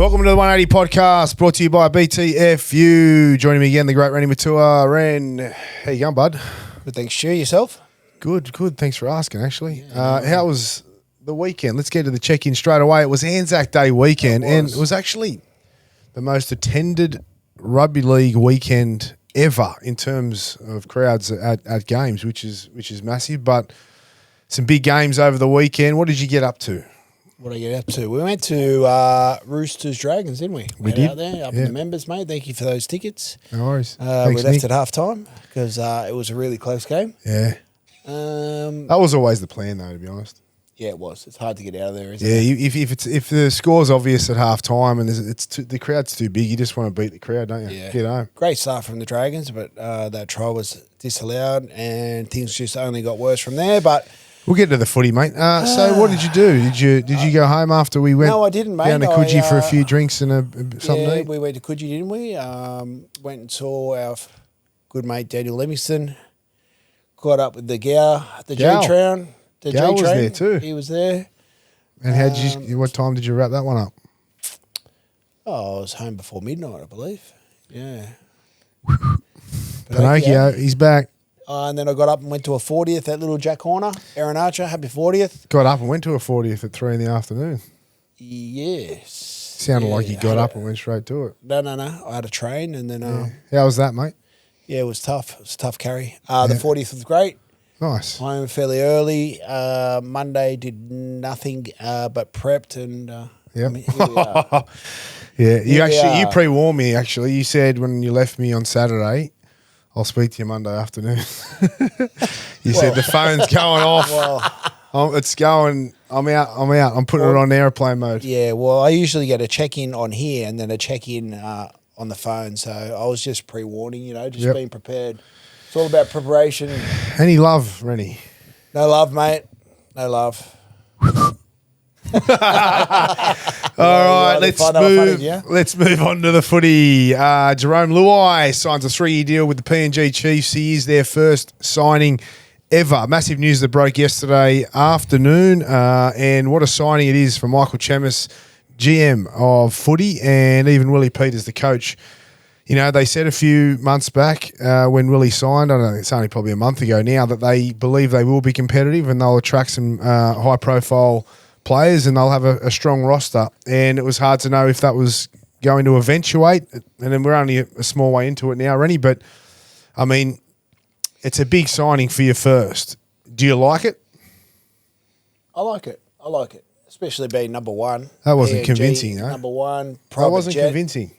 Welcome to the 180 podcast, brought to you by BTFU. Joining me again, the great Rennie Matua. Ren, how you going, bud? Good, thanks, Stu. Yourself? Good. Thanks for asking, actually. How was the weekend? Let's get to the check-in straight away. It was Anzac Day weekend, and it was actually the most attended rugby league weekend ever in terms of crowds at games, which is massive. But some big games over the weekend. What did you get up to? What did I get up to? We went to Roosters Dragons, didn't we? We did. Out there, up in the members, mate. Thank you for those tickets. No worries. Thanks, we left at half time because it was a really close game. Yeah. That was always the plan, though, to be honest. Yeah, it was. It's hard to get out of there, isn't Yeah, it? if the score's obvious at half time and the crowd's too big, you just want to beat the crowd, don't you? Yeah. Get home. Great start from the Dragons, but that try was disallowed and things just only got worse from there. But we'll get to the footy, mate. So what did you do? Did you go home after we went? No, I didn't, mate. Down to Coogee for a few drinks and something to eat? We went to Coogee, didn't we? Went and saw our good mate Daniel Livingston. Caught up with the Gow, the Gow. G-Train. The Gow was G-Train. there too. He was there. And what time did you wrap that one up? Oh, I was home before midnight, I believe. Yeah. Pinocchio, he's back. And then I got up and went to a 40th at Little Jack Horner. Aaron Archer, happy 40th. Got up and went to a 40th at 3 in the afternoon. Yes. Sounded like you got up and went straight to it. No. I had a train and then... How was that, mate? Yeah, it was tough. It was a tough carry. The 40th was great. Nice. Home fairly early. Monday did nothing but prepped and... Yeah. here we are. Yeah, you pre-warned me, actually. You said when you left me on Saturday, I'll speak to you Monday afternoon. You said the phone's going off. It's going. I'm out. I'm putting it on airplane mode. Yeah, well, I usually get a check-in on here and then a check-in on the phone. So I was just pre-warning, just being prepared. It's all about preparation. Any love, Rennie? No love, mate. No love. All right, let's move on to the footy. Jarome Luai signs a 3-year deal with the PNG Chiefs. He is their first signing ever. Massive news that broke yesterday afternoon, and what a signing it is for Michael Chemis, GM of footy, and even Willie Peters, the coach. They said a few months back when Willie signed, I don't know, it's only probably a month ago now, that they believe they will be competitive and they'll attract some high-profile players and they'll have a strong roster. And it was hard to know if that was going to eventuate. And then we're only a small way into it now, Rennie. But, I mean, it's a big signing for you first. Do you like it? I like it. Especially being number one. That wasn't PNG, convincing, though. Number one, private That wasn't jet. convincing.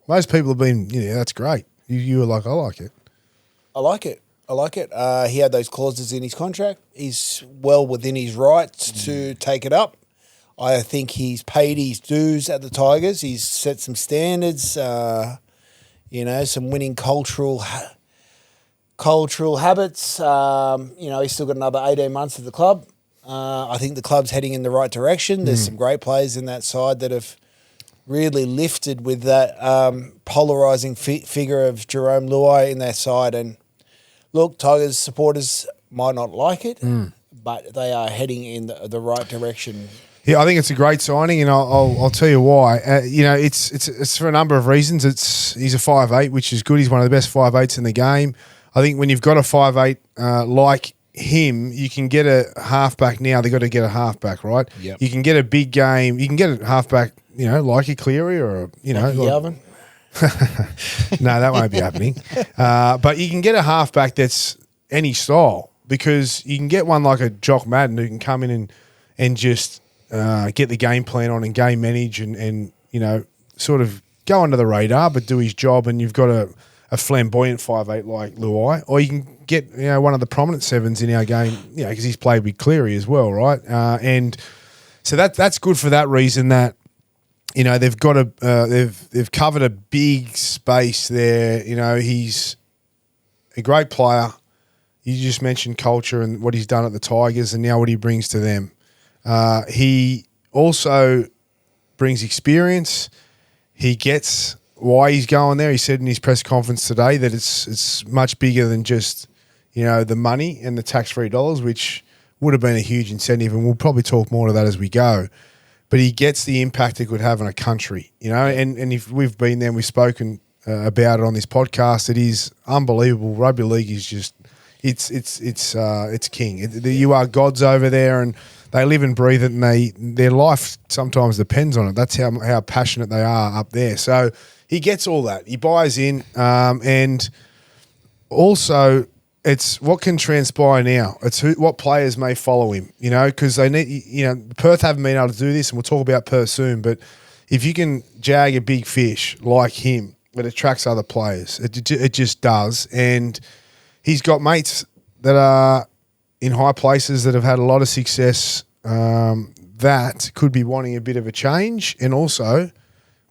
Most people have been, that's great. You were like, I like it. I like it. He had those clauses in his contract. He's well within his rights to take it up. I think he's paid his dues at the Tigers. He's set some standards, some winning cultural habits. He's still got another 18 months at the club. I think the club's heading in the right direction. There's some great players in that side that have really lifted with that polarising figure of Jarome Luai in their side. And look, Tigers supporters might not like it, but they are heading in the right direction. Yeah, I think it's a great signing, and I'll tell you why. It's for a number of reasons. He's a 5'8", which is good. He's one of the best 5'8s in the game. I think when you've got a 5'8 like him, you can get a halfback now. They've got to get a halfback, right? Yep. You can get a big game. You can get a halfback, like a Cleary or Galvin. No, that won't be happening. But you can get a halfback that's any style, because you can get one like a Jock Madden who can come in and just get the game plan on and game manage and sort of go under the radar but do his job, and you've got a flamboyant 5'8 like Luai. Or you can get one of the prominent sevens in our game, because he's played with Cleary as well, right? And so that's good for that reason, that they've got they've covered a big space there. He's a great player. You just mentioned culture and what he's done at the Tigers, and now what he brings to them. He also brings experience. He gets why he's going there. He said in his press conference today that it's much bigger than just the money and the tax-free dollars, which would have been a huge incentive, and we'll probably talk more to that as we go. but he gets the impact it could have on a country, you know. And if we've been there and we've spoken about it on this podcast, it is unbelievable. Rugby league is just it's king. You are gods over there, and they live and breathe it, and their life sometimes depends on it. That's how passionate they are up there. So he gets all that. He buys in, and also it's what can transpire now. It's what players may follow him, you know, because they need, you know, Perth haven't been able to do this, and we'll talk about Perth soon. But if you can jag a big fish like him, it attracts other players. It just does, and he's got mates that are in high places that have had a lot of success that could be wanting a bit of a change, and also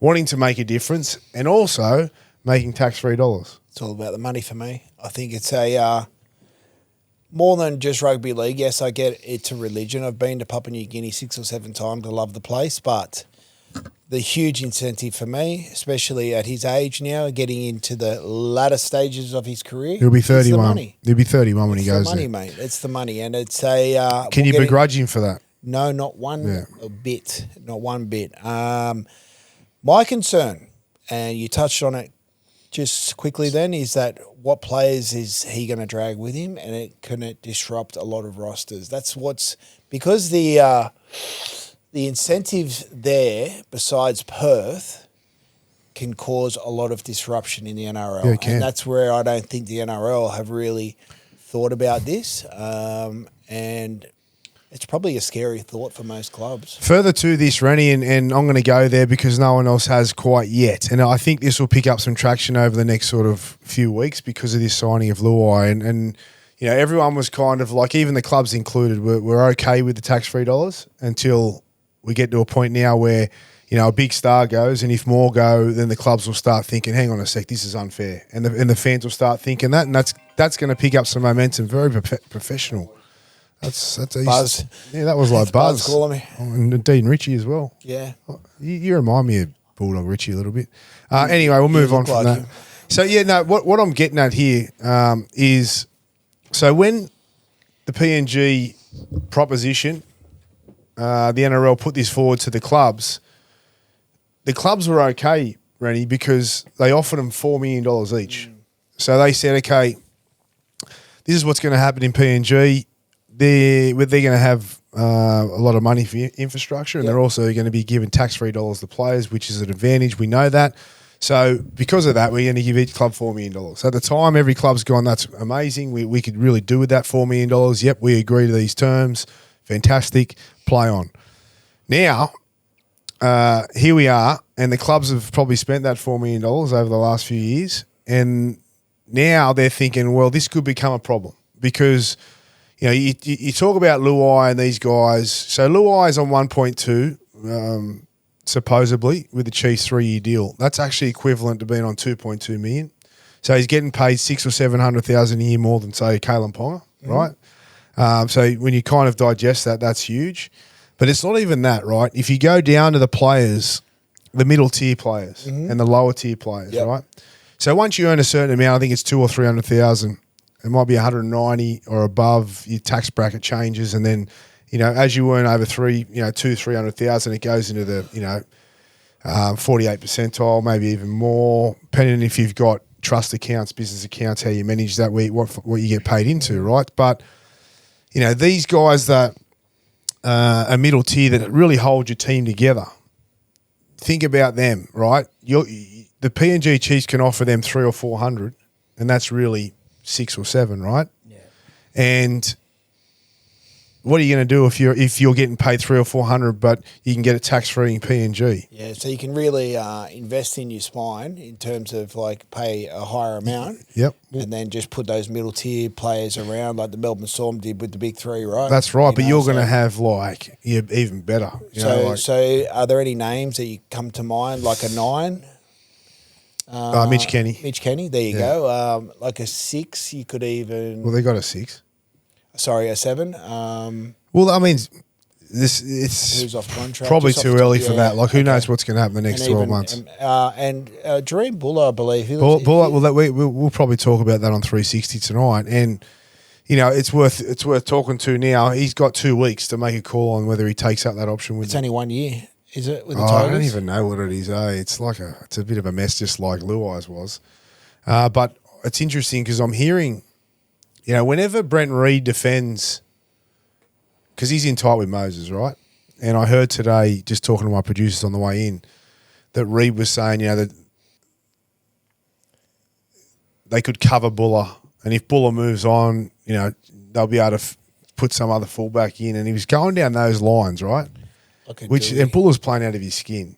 wanting to make a difference, and also making tax-free dollars. It's all about the money for me. I think it's a more than just rugby league. Yes, I get it's a religion. I've been to Papua New Guinea 6 or 7 times. I love the place, but the huge incentive for me, especially at his age now, getting into the latter stages of his career. He'll be 31. He'll be 31 when he goes there. It's the money, mate. It's the money. And it's a... Can you begrudge him for that? No, not one bit. Not one bit. My concern, and you touched on it just quickly then, is that what players is he going to drag with him, and can it disrupt a lot of rosters? That's what's... Because the incentive there, besides Perth, can cause a lot of disruption in the NRL. Yeah, it can. And that's where I don't think the NRL have really thought about this. And it's probably a scary thought for most clubs. Further to this, Rennie, and I'm going to go there because no one else has quite yet. And I think this will pick up some traction over the next sort of few weeks because of this signing of Luai. And you know, everyone was kind of like, even the clubs included, were okay with the tax-free dollars until we get to a point now where, you know, a big star goes, and if more go, then the clubs will start thinking, hang on a sec, this is unfair. And the fans will start thinking that, and that's going to pick up some momentum. Very professional. That's Buzz. Yeah, that was like Buzz. Buzz calling me. And Dean Ritchie as well. Yeah. You remind me of Bulldog Ritchie a little bit. Anyway, we'll move on from that. him. So, yeah, no, what I'm getting at here is, so when the PNG proposition, the NRL put this forward to the clubs were okay, Rennie, because they offered them $4 million each. So they said, okay, this is what's going to happen in PNG. They're going to have a lot of money for infrastructure, and they're also going to be giving tax-free dollars to players, which is an advantage. We know that. So because of that, we're going to give each club $4 million. So at the time, every club's gone, that's amazing. We could really do with that $4 million. Yep, we agree to these terms. Fantastic. Play on. Now, here we are, and the clubs have probably spent that $4 million over the last few years, and now they're thinking, well, this could become a problem because, you know, you talk about Luai and these guys. So Luai is on 1.2, supposedly, with the Chiefs 3-year deal. That's actually equivalent to being on 2.2 million. So he's getting paid $600,000 or $700,000 a year more than, say, Kalen Ponga, right? So when you kind of digest that, that's huge. But it's not even that, right? If you go down to the players, the middle tier players and the lower tier players, right? So once you earn a certain amount, I think it's $200,000 or $300,000. It might be 190 or above. Your tax bracket changes, and then, you know, as you earn over 300,000, it goes into the 48 percentile, maybe even more, depending on if you've got trust accounts, business accounts, how you manage that, what you get paid into, right? But you know, these guys that are middle tier that really hold your team together, think about them, right? The PNG Chiefs can offer them 300 or 400, and that's really 6 or 7, right? Yeah. And what are you going to do if you're getting paid 300 or 400, but you can get it tax free in PNG? Yeah, so you can really invest in your spine in terms of like pay a higher amount. Yep. And then just put those middle tier players around like the Melbourne Storm did with the big 3, right? That's right, but you're going to have like even better. So are there any names that you come to mind, like a 9? Mitch Kenny. Mitch Kenny, there you go. Like a 6, you could even... Well, they got a 6. Sorry, a 7. Well, I mean, it's who's off contract? Probably too early for that. Like, who knows what's going to happen the next 12 months? And Jarome Luai, I believe. We'll probably talk about that on 360 tonight. And it's worth talking to now. He's got 2 weeks to make a call on whether he takes up that option with. It's only 1 year, is it? With the I Tigers? don't even know what it is. It's it's a bit of a mess, just like Luai's was. But it's interesting because I'm hearing, whenever Brent Reid defends, because he's in tight with Moses, right? And I heard today, just talking to my producers on the way in, that Reid was saying, that they could cover Buller, and if Buller moves on, they'll be able to put some other fullback in. And he was going down those lines, right? And Buller's playing out of his skin.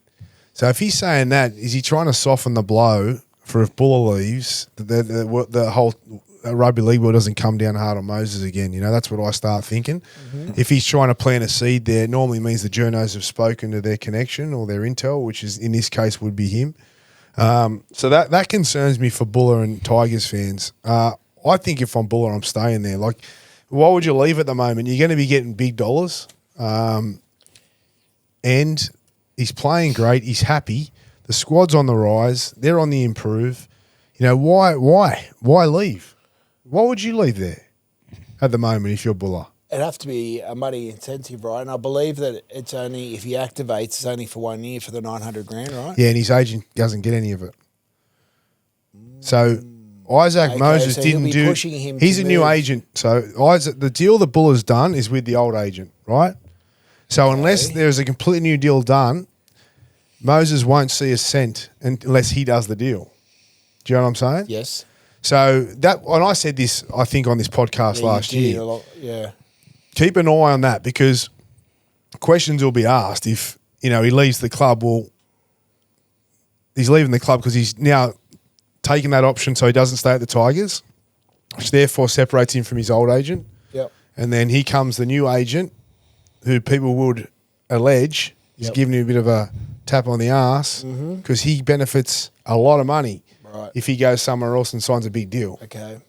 So if he's saying that, is he trying to soften the blow for if Buller leaves, the whole rugby league world doesn't come down hard on Moses again? That's what I start thinking. Mm-hmm. If he's trying to plant a seed there, it normally means the journos have spoken to their connection or their intel, which is in this case would be him. So that concerns me for Buller and Tigers fans. I think if I'm Buller, I'm staying there. Like, why would you leave at the moment? You're going to be getting big dollars. And he's playing great. He's happy. The squad's on the rise. They're on the improve. Why leave? Why would you leave there at the moment if you're Buller? It'd have to be a money incentive, right? And I believe that it's only, if he activates, it's only for 1 year for the $900,000, right? Yeah, and his agent doesn't get any of it. So Isaac Moses so didn't do. He's a new agent. So the deal that Buller's done is with the old agent, right? So unless there's a completely new deal done, Moses won't see a cent unless he does the deal. Do you know what I'm saying? Yes. So and I said this, I think, on this podcast last year. Yeah. Keep an eye on that because questions will be asked if, he leaves the club. Well, he's leaving the club because he's now taking that option so he doesn't stay at the Tigers, which therefore separates him from his old agent. Yep. And then here comes the new agent who people would allege is giving him a bit of a tap on the arse because he benefits a lot of money if he goes somewhere else and signs a big deal. Okay.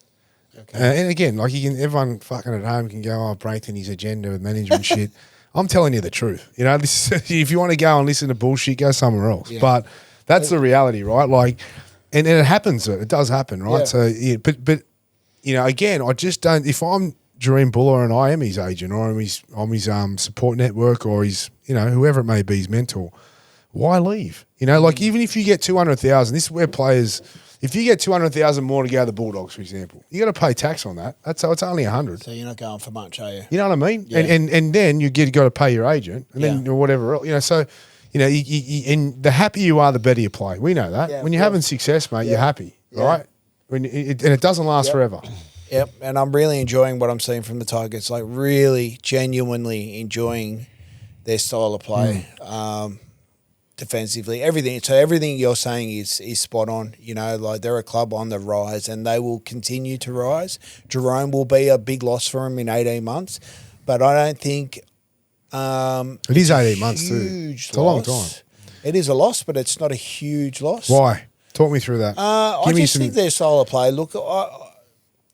And again, everyone fucking at home can go, Braithwaite, his agenda with management shit. I'm telling you the truth. If you want to go and listen to bullshit, go somewhere else. Yeah. But that's the reality, right? And it happens. It does happen, right? Yeah. So, but again, I just don't. If I'm Jarome Luai and I am his agent, or I'm his support network, or his whoever it may be, his mentor, why leave? Even if you get 200,000, this is where players. If you get 200,000 more to go to the Bulldogs, for example, you got to pay tax on that. It's only 100. So you're not going for much, are you? You know what I mean? Yeah. And then you got to pay your agent, and then whatever else. So. And the happier you are, the better you play. We know that. When you're having success, mate, you're happy, right? And it doesn't last forever. Yep, and I'm really enjoying what I'm seeing from the Tigers. Really, genuinely enjoying their style of play, defensively. Everything. So everything you're saying is spot on. They're a club on the rise, and they will continue to rise. Jarome will be a big loss for them in 18 months, but I don't think. It is 18 months too. It's a long time. It is a loss, but it's not a huge loss. Why? Talk me through that. I just think their style of play. Look,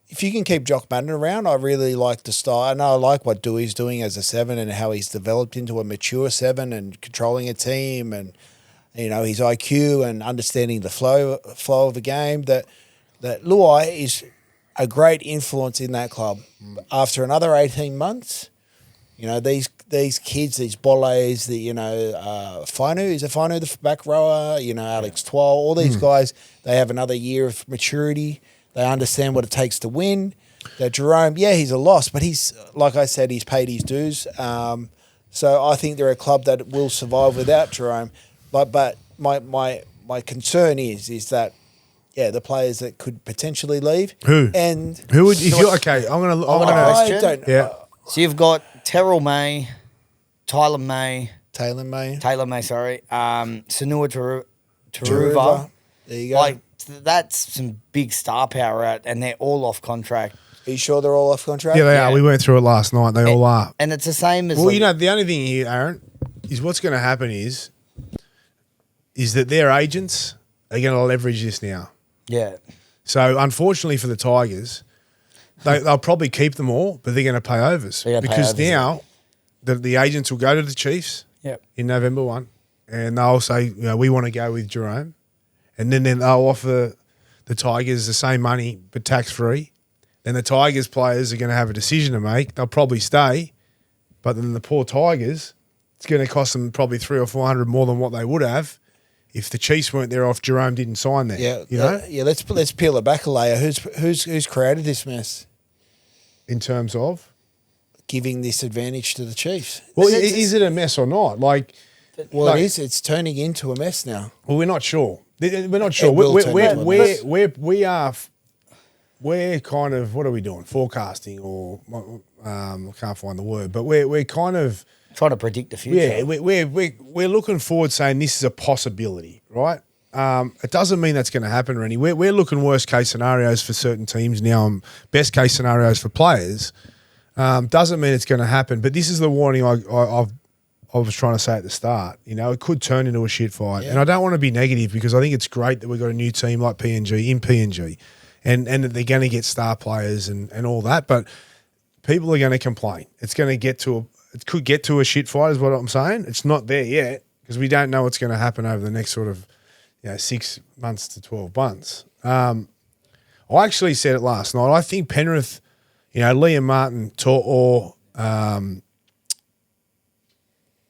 if you can keep Jock Madden around, I really like the style. And I like what Dewey's doing as a 7 and how he's developed into a mature 7 and controlling a team and his IQ and understanding the flow of the game. That Luai is a great influence in that club. After another 18 months, these kids, these bollets, Finu, is it Finu, the back rower, Alex Twal, all these guys, they have another year of maturity. They understand what it takes to win. That Jarome, he's a loss, but he's, like I said, he's paid his dues. So I think they're a club that will survive without Jarome. But my concern is that, the players that could potentially leave. Who? And who would, if you're, okay, I'm going to, I don't know. Yeah. So you've got Terrell May, Taylor May, Sanua Taruva. There you go. That's some big star power out, and they're all off contract. Are you sure they're all off contract? Yeah, they are. We went through it last night. They all are. And it's the same as... Well, the only thing here, Aaron, is what's going to happen is that their agents are going to leverage this now. Yeah. So, unfortunately for the Tigers, they'll probably keep them all, but they're going to pay overs. Because now the agents will go to the Chiefs in November 1 and they'll say, we want to go with Jarome. And then they'll offer the Tigers the same money but tax-free. then the Tigers players are going to have a decision to make. They'll probably stay, but then the poor Tigers, it's going to cost them probably 300 or 400 more than what they would have if the Chiefs weren't there or if Jarome didn't sign there. Yeah, you know? Let's peel it back a layer. Who's created this mess? In terms of Giving this advantage to the Chiefs. well, is it a mess or not? Like, Well, it is. It's turning into a mess now. well, we're not sure. We're not sure. will turn into a mess. We're kind of, what are we doing? Forecasting or I can't find the word, but we're kind of Trying to predict the future. yeah we're looking forward, saying this is a possibility, right? It doesn't mean that's going to happen, Rennie. We're looking worst case scenarios for certain teams now and best case scenarios for players. Doesn't mean it's going to happen, but this is the warning I was trying to say at the start. You know, it could turn into a shit fight, and I don't want to be negative because I think it's great that we've got a new team like PNG in PNG, and that they're going to get star players and all that. But people are going to complain. It could get to a shit fight, is what I'm saying. It's not there yet because we don't know what's going to happen over the next sort of 6 months to 12 months. I actually said it last night. I think Penrith, Liam Martin, To'o,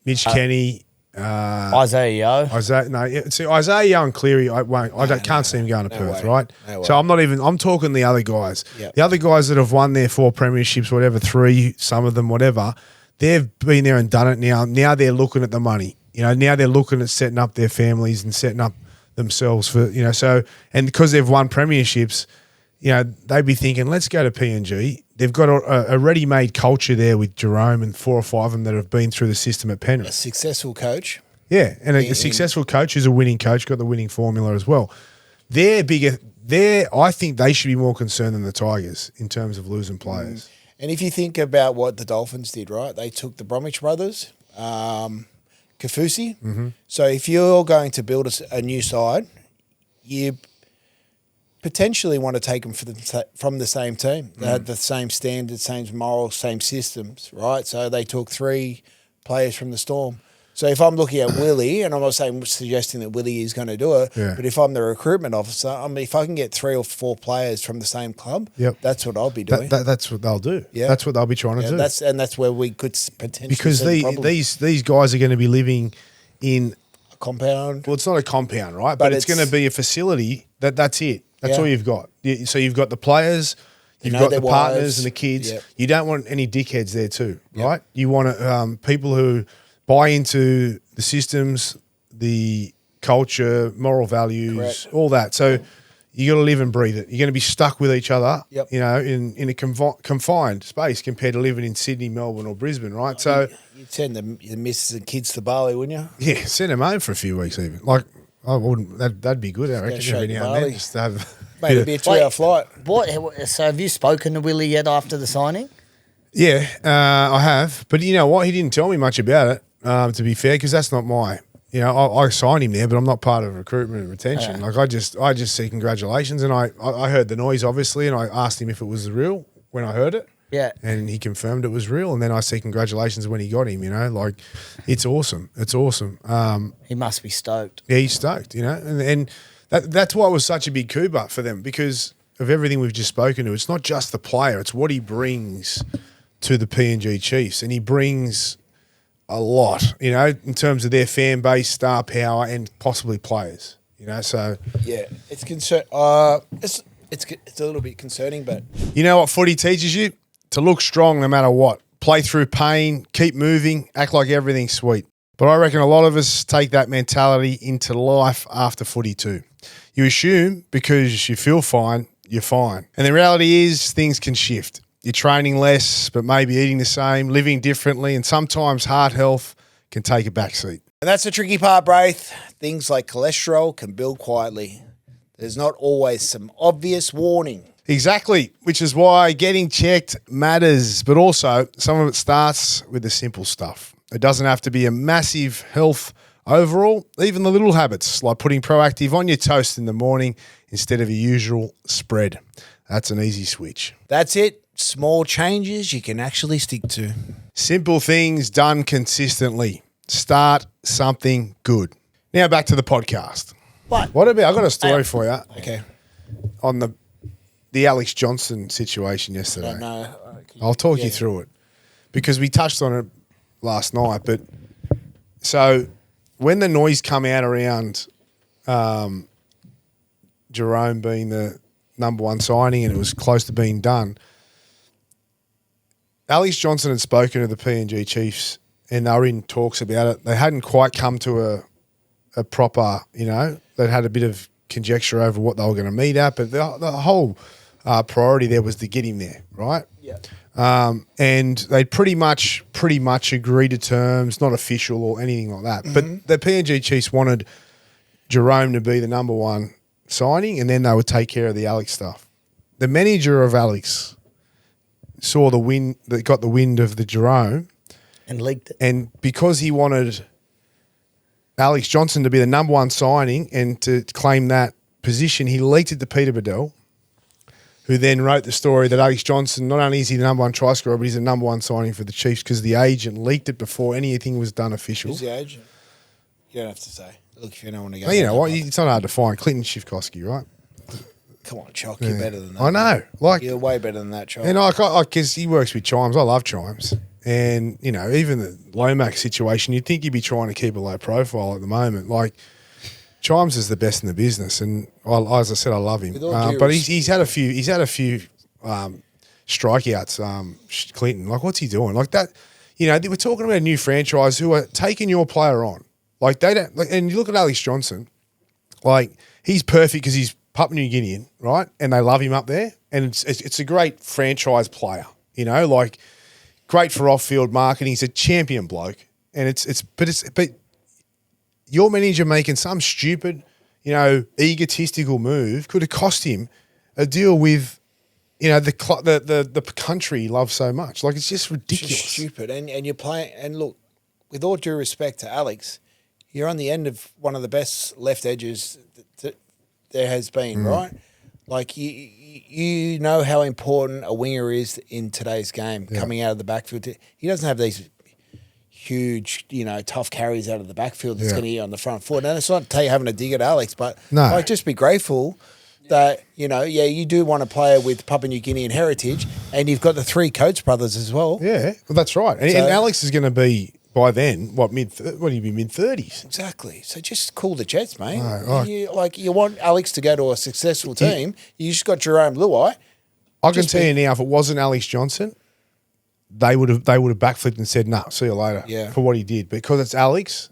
Mitch Kenny, Isaiah Yeo. Isaiah Yeo and Cleary, can't see him going to Perth, way. right? No way. So I'm talking the other guys. Yep. The other guys that have won their 4 premierships, whatever, 3, some of them, whatever, they've been there and done it now. Now they're looking at the money. Now they're looking at setting up their families and setting up themselves for, and because they've won premierships, they'd be thinking, let's go to PNG. They've got a ready-made culture there with Jarome and 4 or 5 of them that have been through the system at A Penrith. successful coach. Yeah, and a successful coach who's a winning coach, got the winning formula as well. I think they should be more concerned than the Tigers in terms of losing players. And if you think about what the Dolphins did, right? They took the Bromwich brothers, Kafusi. Mm-hmm. So if you're going to build a new side, you potentially want to take them from the same team. They had the same standards, same morals, same systems, right? So they took 3 players from the Storm. So if I'm looking at Willie, and I'm not suggesting that Willie is going to do it, but if I'm the recruitment officer, if I can get 3 or 4 players from the same club, that's what I'll be doing. That's what they'll do. Yeah. That's what they'll be trying to do. That's where we could potentially because see the problem. these guys are going to be living in A compound. Well, it's not a compound, right? But it's going to be a facility. That's it. That's all you've got. So you've got the players, you've got the partners and the kids. Yep. You don't want any dickheads there too, right? You want people who buy into the systems, the culture, moral values, all that. So you got to live and breathe it. You're going to be stuck with each other, in a confined space compared to living in Sydney, Melbourne, or Brisbane, right? So you'd send the missus and kids to Bali, wouldn't you? Yeah, send them home for a few weeks even. Like, I wouldn't. That'd be good. I reckon every now and then just to have. Mate, it'd be a 2-hour flight. What? So have you spoken to Willie yet after the signing? Yeah, I have. But you know what? He didn't tell me much about it. To be fair, because that's not my. I signed him there, but I'm not part of recruitment and retention. Like I just say congratulations, and I heard the noise obviously, and I asked him if it was real when I heard it. Yeah, and he confirmed it was real, and then I said congratulations when he got him. Like it's awesome. It's awesome. he must be stoked. Yeah, he's stoked. And that's why it was such a big coup for them because of everything we've just spoken to. It's not just the player; it's what he brings to the PNG Chiefs, and he brings a lot, in terms of their fan base, star power, and possibly players. So yeah, it's concern. It's a little bit concerning, but you know what footy teaches you? To look strong no matter what. Play through pain, keep moving, act like everything's sweet. But I reckon a lot of us take that mentality into life after footy too. You assume because you feel fine, you're fine. And the reality is things can shift. You're training less, but maybe eating the same, living differently, and sometimes heart health can take a backseat. And that's the tricky part, Braith. Things like cholesterol can build quietly. There's not always some obvious warning. Exactly, which is why getting checked matters, but also some of it starts with the simple stuff. It doesn't have to be a massive health overall, even the little habits like putting Proactive on your toast in the morning instead of your usual spread. That's an easy switch. That's it. Small changes you can actually stick to. Simple things done consistently. Start something good. Now back to the podcast. What about, I got a story for you. Okay. On the the Alex Johnston situation yesterday. No, I'll talk you through it because we touched on it last night. But so when the noise come out around Jarome being the number one signing and it was close to being done, Alex Johnston had spoken to the PNG Chiefs and they were in talks about it. They hadn't quite come to a proper, they'd had a bit of conjecture over what they were going to meet at, but the whole priority there was to get him there, right? Yeah. And they pretty much agreed to terms, not official or anything like that. Mm-hmm. But the PNG Chiefs wanted Jarome to be the number one signing, and then they would take care of the Alex stuff. The manager of Alex saw the wind, that got the wind of the Jarome, And leaked it. and because he wanted Alex Johnston to be the number one signing and to claim that position, he leaked it to Peter Bedell, who then wrote the story that Alex Johnston, not only is he the number one try scorer, but he's the number one signing for the Chiefs because the agent leaked it before anything was done official. Who's the agent? You don't have to say. Look, if you don't want to go. Well, you know what? It's not hard to find. Clinton Shivkowski, right? Come on, Chock, you're better than that. I know. You're way better than that, Chock. And because he works with Chimes. I love Chimes. And, even the Lomax situation, you'd think he'd be trying to keep a low profile at the moment. Like, Chimes is the best in the business, and as I said, I love him. But he's had a few strikeouts. Clinton, like, what's he doing? Like that, we're talking about a new franchise who are taking your player on. Like they don't. Like, and you look at Alex Johnston, like he's perfect because he's Papua New Guinean, right? And they love him up there, and it's a great franchise player. Like great for off-field marketing. He's a champion bloke, and but your manager making some stupid, egotistical move could have cost him a deal with, the country he loves so much. Like, it's just ridiculous. It's just stupid. And you're playing, and look, with all due respect to Alex, you're on the end of one of the best left edges that there has been, right? Like, you know how important a winger is in today's game, coming out of the backfield. He doesn't have these huge, tough carries out of the backfield that's going to get on the front foot. And it's not to tell you having a dig at Alex, but just be grateful that, you do want a player with Papua New Guinean heritage, and you've got the three Coates brothers as well. Yeah, well, that's right. And Alex is going to be, by then, mid-30s? Exactly. So just call the Jets, mate. No, you want Alex to go to a successful team. You just got Jarome Luai. I can tell you now, if it wasn't Alex Johnston, they would have backflipped and said, "Nah, see you later." Yeah. For what he did, because it's Alex,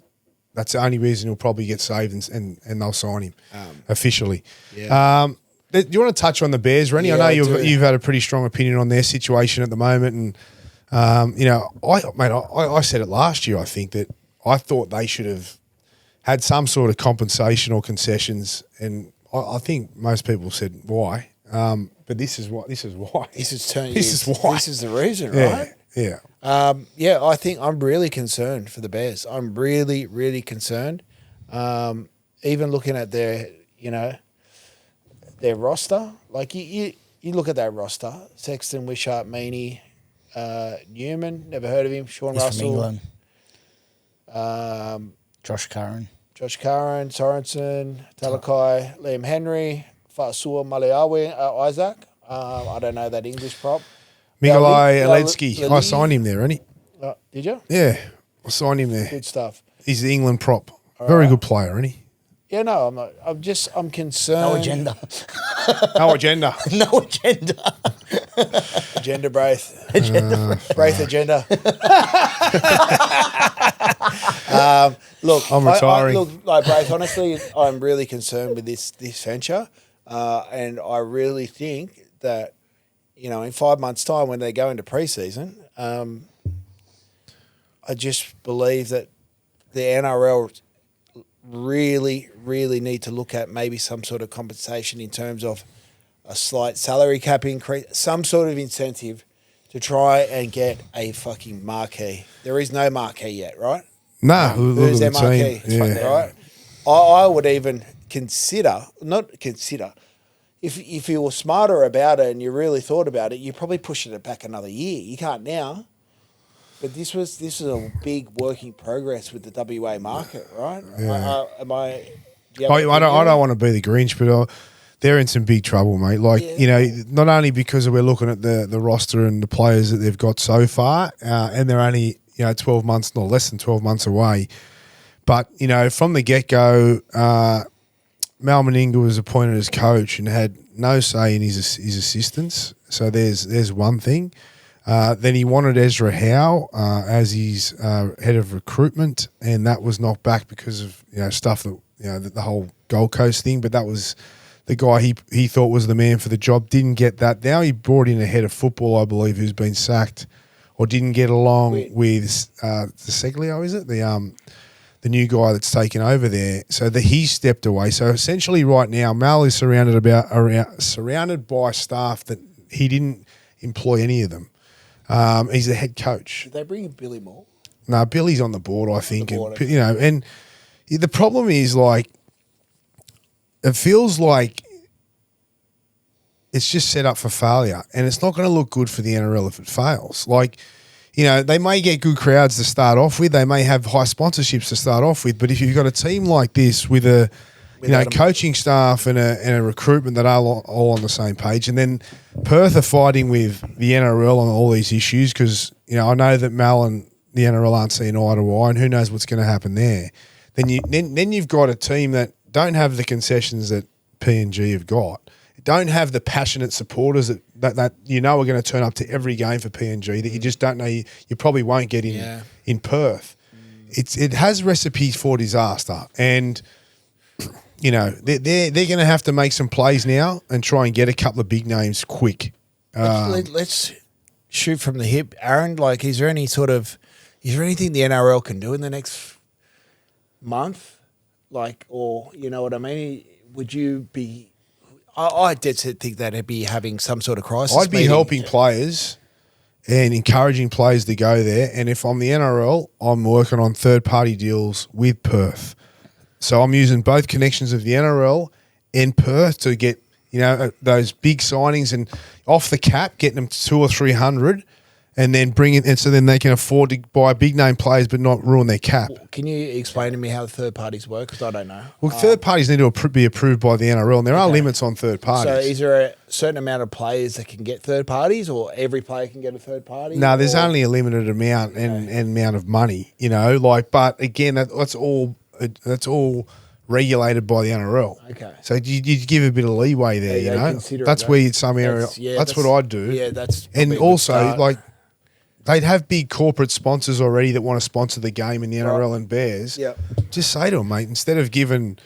that's the only reason he'll probably get saved and they'll sign him officially. Yeah. Do you want to touch on the Bears, Rennie? Yeah, I know I you've had a pretty strong opinion on their situation at the moment, and I said it last year. I think that I thought they should have had some sort of compensation or concessions, and I think most people said why. But this is why. This is why. This is the reason, right? Yeah. I think I'm really concerned for the Bears. I'm really, really concerned. Even looking at their roster, like you look at that roster: Sexton, Wishart, Meaney, Newman. Never heard of him. Sean He's Russell, from England. Josh Curran, Sorensen, Talakai, Liam Henry, Fasua Maliawi, Isaac. I don't know that English prop. Mikolai Alensky. I signed him there, didn't he? Did you? Yeah, I signed him there. Good stuff. He's the England prop. Very good player, isn't he? Yeah, no, I'm not. I'm concerned. no agenda. No agenda. No agenda. Agenda Braith. Braith agenda. Look, I'm retiring. Braith, honestly, I'm really concerned with this venture. And I really think that, in 5 months' time when they go into pre-season, I just believe that the NRL really, really need to look at maybe some sort of compensation in terms of a slight salary cap increase, some sort of incentive to try and get a fucking marquee. There is no marquee yet, right? No, Who's their marquee? Yeah. Right? I would even not consider, if you were smarter about it and you really thought about it, you probably pushed it back another year. You can't now. But this is a big work in progress with the WA market, right? Yeah. I I don't want to be the Grinch, but they're in some big trouble, mate. Like, not only because we're looking at the roster and the players that they've got so far, and they're only, 12 months, no, less than 12 months away. But, from the get-go, Mal Meninga was appointed as coach and had no say in his assistants. So there's one thing. Then he wanted Ezra Howe as his head of recruitment, and that was knocked back because of stuff that the whole Gold Coast thing. But that was the guy he thought was the man for the job. Didn't get that. Now he brought in a head of football, I believe, who's been sacked or didn't get along with the Seglio, is it? The new guy that's taken over there. So he stepped away. So essentially right now, Mal is surrounded by staff that he didn't employ any of them. He's the head coach. Did they bring in Billy Moore? No, Billy's on the board, I think. And the problem is, like, it feels like it's just set up for failure, and it's not going to look good for the NRL if it fails. Like, they may get good crowds to start off with. They may have high sponsorships to start off with. But if you've got a team like this with a coaching staff and a recruitment that are all on the same page, and then Perth are fighting with the NRL on all these issues because, I know that Mal and the NRL aren't seeing eye to eye, and who knows what's going to happen there. Then you've got a team that don't have the concessions that PNG have got, don't have the passionate supporters that are going to turn up to every game for PNG that you just don't know you probably won't get in Perth. It has recipes for disaster, and they're going to have to make some plays now and try and get a couple of big names quick. Let's shoot from the hip, Aaron. Like, is there anything the NRL can do in the next month? Like, or you know what I mean? Would you be? I did think that it'd be having some sort of crisis. I'd be helping players and encouraging players to go there. And if I'm the NRL, I'm working on third-party deals with Perth. So I'm using both connections of the NRL and Perth to get, those big signings and off the cap, getting them to 200 or 300, and then bring it, and so then they can afford to buy big name players but not ruin their cap. Can you explain to me how the third parties work? Because I don't know. Well, third parties need to be approved by the NRL, and there are limits on third parties. So is there a certain amount of players that can get third parties, or every player can get a third party? No, there's only a limited amount and amount of money, but again, that's all regulated by the NRL. Okay. So you give a bit of leeway there, That's where some area. That's what I'd do. Yeah, that's and also like. They'd have big corporate sponsors already that want to sponsor the game in the NRL and Bears. Yep. Just say to them, mate, instead of giving,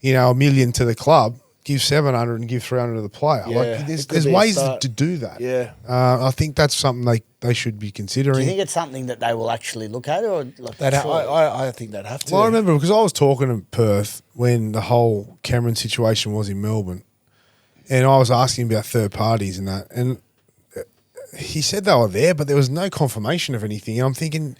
$1 million to the club, give 700 and give 300 to the player. Yeah, like there's ways to do that. Yeah. I think that's something they should be considering. Do you think it's something that they will actually look at, or I think they'd have to. Well, I remember because I was talking to Perth when the whole Cameron situation was in Melbourne, and I was asking about third parties and that, and he said they were there, but there was no confirmation of anything. And I'm thinking,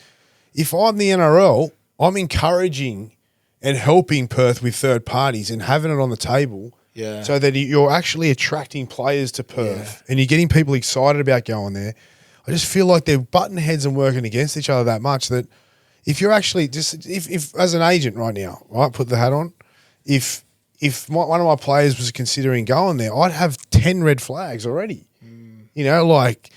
if I'm the NRL, I'm encouraging and helping Perth with third parties and having it on the table so that you're actually attracting players to Perth and you're getting people excited about going there. I just feel like they're butting heads and working against each other that much that if you're actually if as an agent right now, right, put the hat on, if one of my players was considering going there, I'd have 10 red flags already. Like,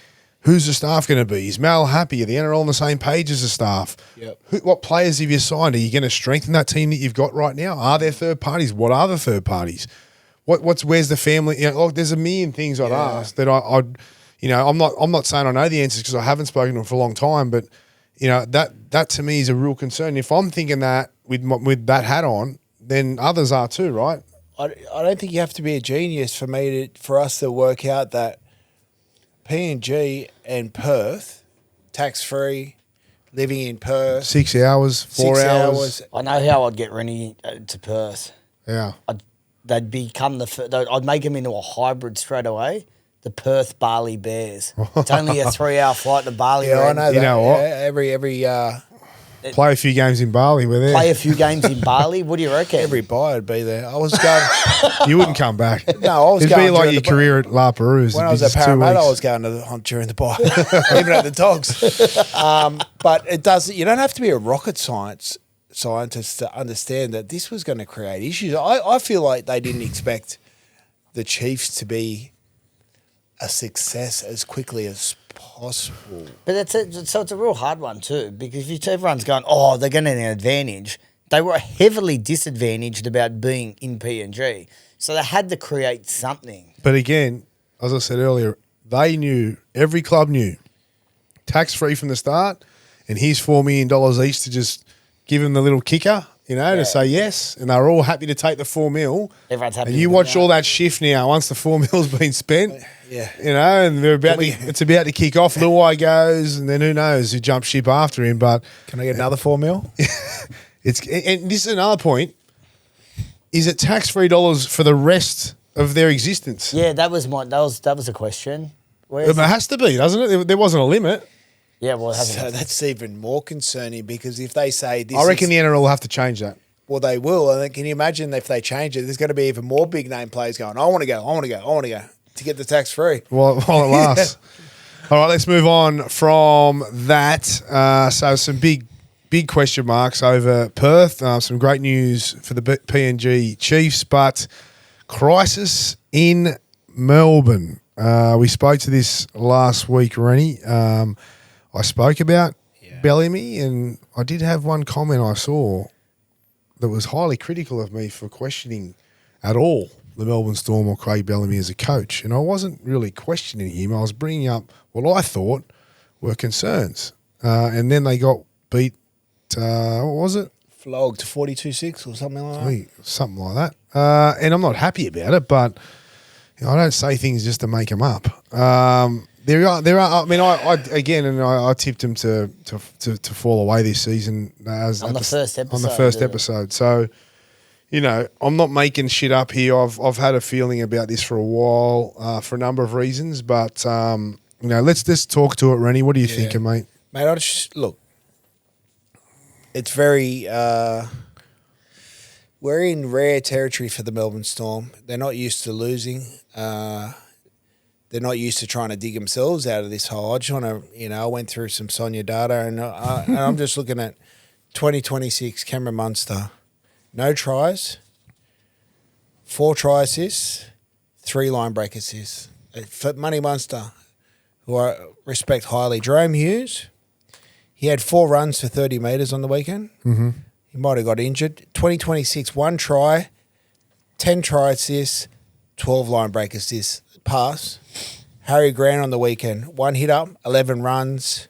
who's the staff going to be? Is Mal happy? Are the NRL on the same page as the staff? Yep. What players have you signed? Are you going to strengthen that team that you've got right now? Are there third parties? What are the third parties? Where's the family? There's a million things I'd ask that I'm not saying I know the answers because I haven't spoken to them for a long time, but that to me is a real concern. If I'm thinking that with that hat on, then others are too, right? I don't think you have to be a genius for us to work out that PNG and Perth, tax-free, living in Perth. 6 hours, 4 hours. I know how I'd get Rennie to Perth. Yeah. They'd become I'd make them into a hybrid straight away. The Perth Bali Bears. It's only a 3-hour flight to Bali. Yeah, I know that. You know what? Every play a few games in Bali. We're there. Play a few games in Bali. What do you reckon? every buy would be there. I was going. You wouldn't come back. No, I was It'd going. be like your career at La Perouse. When I was at Parramatta, I was going to the hunt during the buy, even at the Dogs. But it does. You don't have to be a rocket scientist to understand that this was going to create issues. I feel like they didn't expect the Chiefs to be a success as quickly as possible. But that's it. So it's a real hard one too, because if everyone's going, oh, they're getting an advantage. They were heavily disadvantaged about being in PNG, so they had to create something. But again, as I said earlier, they knew, every club knew, tax-free from the start, and here's $4 million each to just give him the little kicker, to say yes, and they were all happy to take the $4 million. Everyone's happy. And you watch all that shift now once the $4 million's been spent. Yeah. And it's about to kick off. Luai goes, and then who knows who jumps ship after him. But Can I get another $4 million? and this is another point. Is it tax-free dollars for the rest of their existence? Yeah, that was a question. It has to be, doesn't it? There wasn't a limit. Yeah, well, it hasn't. So that's even more concerning, because if they say this, I reckon the NRL will have to change that. well, they will. And then can you imagine if they change it? There's going to be even more big name players going, I want to go to get the tax free. While it lasts. All right, let's move on from that. So some big question marks over Perth. Some great news for the PNG Chiefs, but crisis in Melbourne. We spoke to this last week, Rennie. I spoke about Bellamy, and I did have one comment I saw that was highly critical of me for questioning at all the Melbourne Storm or Craig Bellamy as a coach. And I wasn't really questioning him. I was bringing up what I thought were concerns. And then they got beat, what was it? Flogged 42-6 or something like that. Something like that. And I'm not happy about it, but I don't say things just to make them up. There are. I mean, I tipped him to fall away this season On the first episode. So, I'm not making shit up here. I've had a feeling about this for a while, for a number of reasons. But let's talk to it, Rennie. What are you thinking, mate? Mate, look. It's very. We're in rare territory for the Melbourne Storm. They're not used to losing. They're not used to trying to dig themselves out of this hole. I just want to, I went through some Sonia data, and I'm just looking at 2026 Cameron Munster. No tries, 4 try assists, 3 line break assists. For Money Munster, who I respect highly. Jarome Hughes, he had 4 runs for 30 metres on the weekend. Mm-hmm. He might have got injured. 2026, 1 try, 10 try assists, 12 line break assists. Pass. Harry Grant on the weekend, 1 hit up, 11 runs,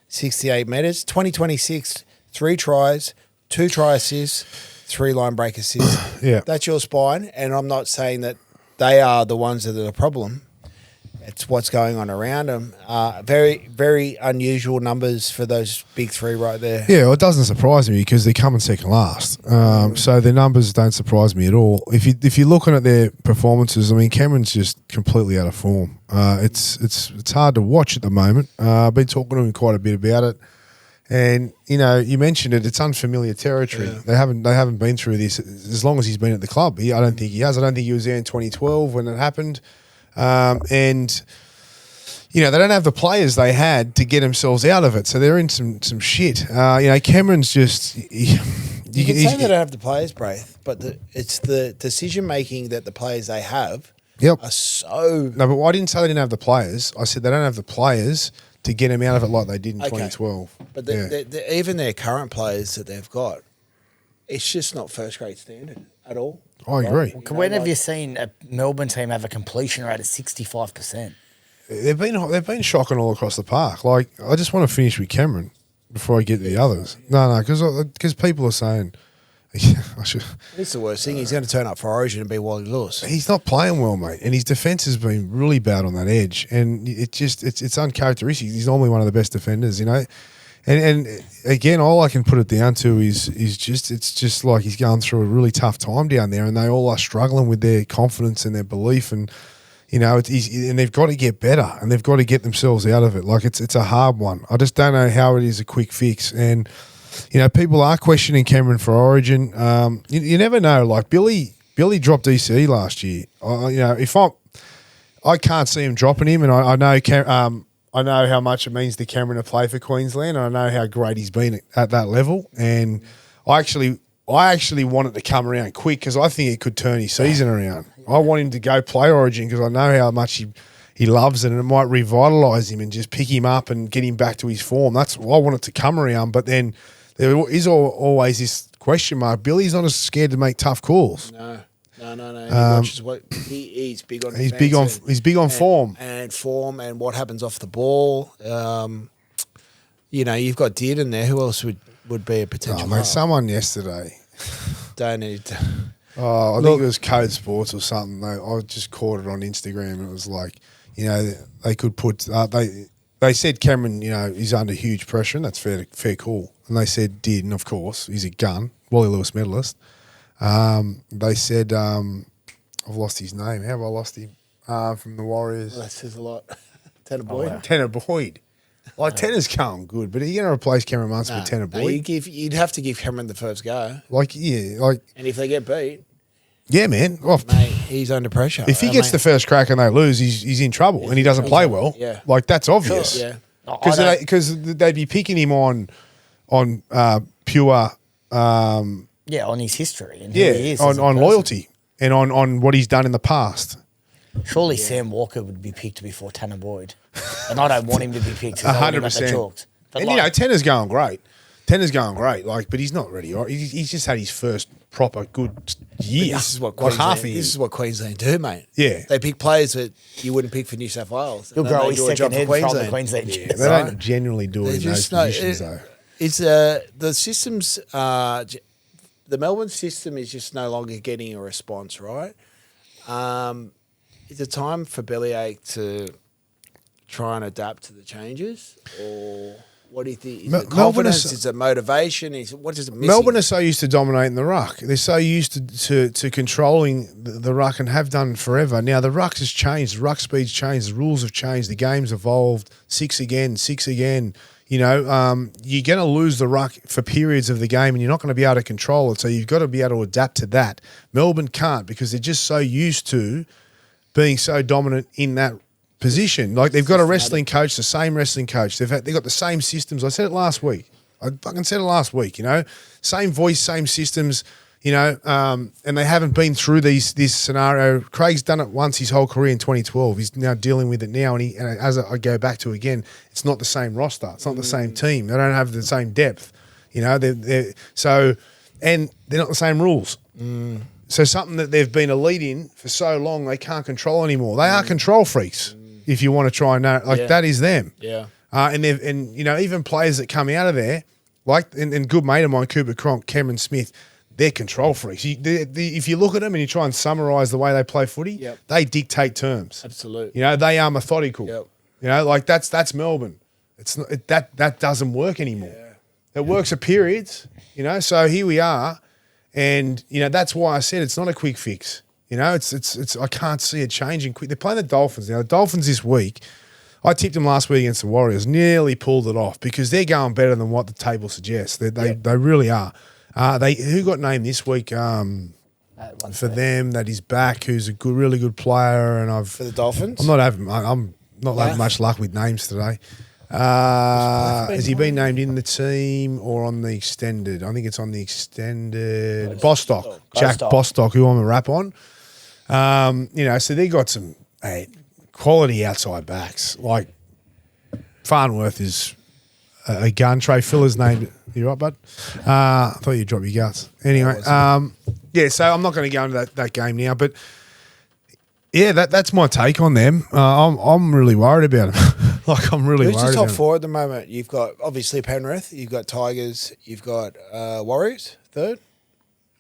68 metres. 2026, 3 tries, 2 try assists, 3 line break assists. Yeah. That's your spine, and I'm not saying that they are the ones that are the problem. It's what's going on around them. Very, very unusual numbers for those big 3 right there. Yeah, well, it doesn't surprise me because they're coming second last. So their numbers don't surprise me at all. If you're looking at their performances, I mean, Cameron's just completely out of form. It's hard to watch at the moment. I've been talking to him quite a bit about it. And, you mentioned it, it's unfamiliar territory. Yeah. They haven't been through this as long as he's been at the club. I don't think he has. I don't think he was there in 2012 when it happened. And they don't have the players they had to get themselves out of it, so they're in some shit. Cameron's just. You can say they don't have the players, Braith, but it's the decision making that the players they have. Yep. Are so. No, but I didn't say they didn't have the players. I said they don't have the players to get them out of it like they did in 2012. But even their current players that they've got, it's just not first grade standard at all. I agree. When have you seen a Melbourne team have a completion rate of 65%? They've been shocking all across the park. Like, I just want to finish with Cameron before I get to the others. No, because people are saying I should. It's the worst thing. He's going to turn up for Origin and be Wally Lewis. He's not playing well, mate, and his defence has been really bad on that edge, and it's uncharacteristic. He's normally one of the best defenders, And again, all I can put it down to is it's just like he's going through a really tough time down there, and they all are struggling with their confidence and their belief, and and they've got to get better, and they've got to get themselves out of it. Like it's a hard one. I just don't know how it is a quick fix, and people are questioning Cameron for Origin. You never know. Like Billy dropped EC last year. I can't see him dropping him, and I know. I know how much it means to Cameron to play for Queensland, and I know how great he's been at that level. And I actually I actually want it to come around quick because I think it could turn his season around. I want him to go play Origin because I know how much he loves it, and it might revitalise him and just pick him up and get him back to his form. That's I want it to come around. But then there is always this question mark. Billy's not as scared to make tough calls. No. He watches what he's big on. He's big on form and what happens off the ball. You've got Dearden there. Who else would be a potential? Oh, mate, someone yesterday. Don't need to. I think it was Code Sports or something. I just caught it on Instagram. And it was like, they could put they said Cameron, he's under huge pressure, and that's fair call. And they said Dearden, of course, he's a gun, Wally Lewis medalist. They said, I've lost his name. How have I lost him? From the Warriors. Well, that says a lot. Tanner Boyd. Wow. Tanner Boyd. Well, Tanner's going good, but are you going to replace Cameron Munster with Tanner Boyd? You'd have to give Cameron the first go. And if they get beat, yeah, man. Well, mate, he's under pressure. If he gets the first crack and they lose, he's in trouble, and he doesn't play well. Yeah, that's obvious. Yeah, because they'd be picking him on pure. On his history and who he is on loyalty and on what he's done in the past. Surely Sam Walker would be picked before Tanner Boyd, and I don't want him to be picked. 100%. And Tanner's going great. But he's not ready. He's just had his first proper good year. This is what Queensland do, mate. Yeah, they pick players that you wouldn't pick for New South Wales. He'll grow his second head from the Queensland. Yeah, they don't generally do it in those positions, though. It's the systems. The Melbourne system is just no longer getting a response, right? Is it time for Bellyache to try and adapt to the changes, or what do you think? Is it confidence? Is it motivation? What is it missing? Melbourne are so used to dominating the ruck. They're so used to controlling the ruck and have done forever. Now the ruck has changed. The ruck speed's changed. The rules have changed. The game's evolved. Six again. You're going to lose the ruck for periods of the game, and you're not going to be able to control it. So you've got to be able to adapt to that. Melbourne can't because they're just so used to being so dominant in that position. Like they've got a wrestling coach, the same wrestling coach. They've got the same systems. I said it last week. Same voice, same systems. And they haven't been through this scenario. Craig's done it once his whole career in 2012. He's now dealing with it now, and as I go back to again, it's not the same roster. It's not the same team. They don't have the same depth. And they're not the same rules. So something that they've been a lead in for so long, they can't control anymore. They are control freaks. If you want to try and know, that is them. Yeah. Even players that come out of there, and good mate of mine, Cooper Cronk, Cameron Smith. They're control freaks. If you look at them and you try and summarise the way they play footy, they dictate terms. Absolutely. They are methodical. Yep. That's Melbourne. It's not, that doesn't work anymore. Yeah. It works at periods. So here we are, and that's why I said it's not a quick fix. It's I can't see it changing quick. They're playing the Dolphins now. The Dolphins this week. I tipped them last week against the Warriors. Nearly pulled it off because they're going better than what the table suggests. They really are. Who got named this week for them that is back, who's a really good player, and for the Dolphins. I'm not having much luck with names today. Has he been named in the team or on the extended? I think it's on the extended. Bostock, Jack Bostock, who I'm a rap on. So they got some quality outside backs. Like Farnworth is a gun. Trey Fuller's named. You right, bud? I thought you'd drop your guts. Anyway, so I'm not going to go into that game now, but that's my take on them. I'm really worried about them. I'm really worried about them. Who's the top four at the moment? You've got, obviously, Penrith. You've got Tigers. You've got Warriors, third.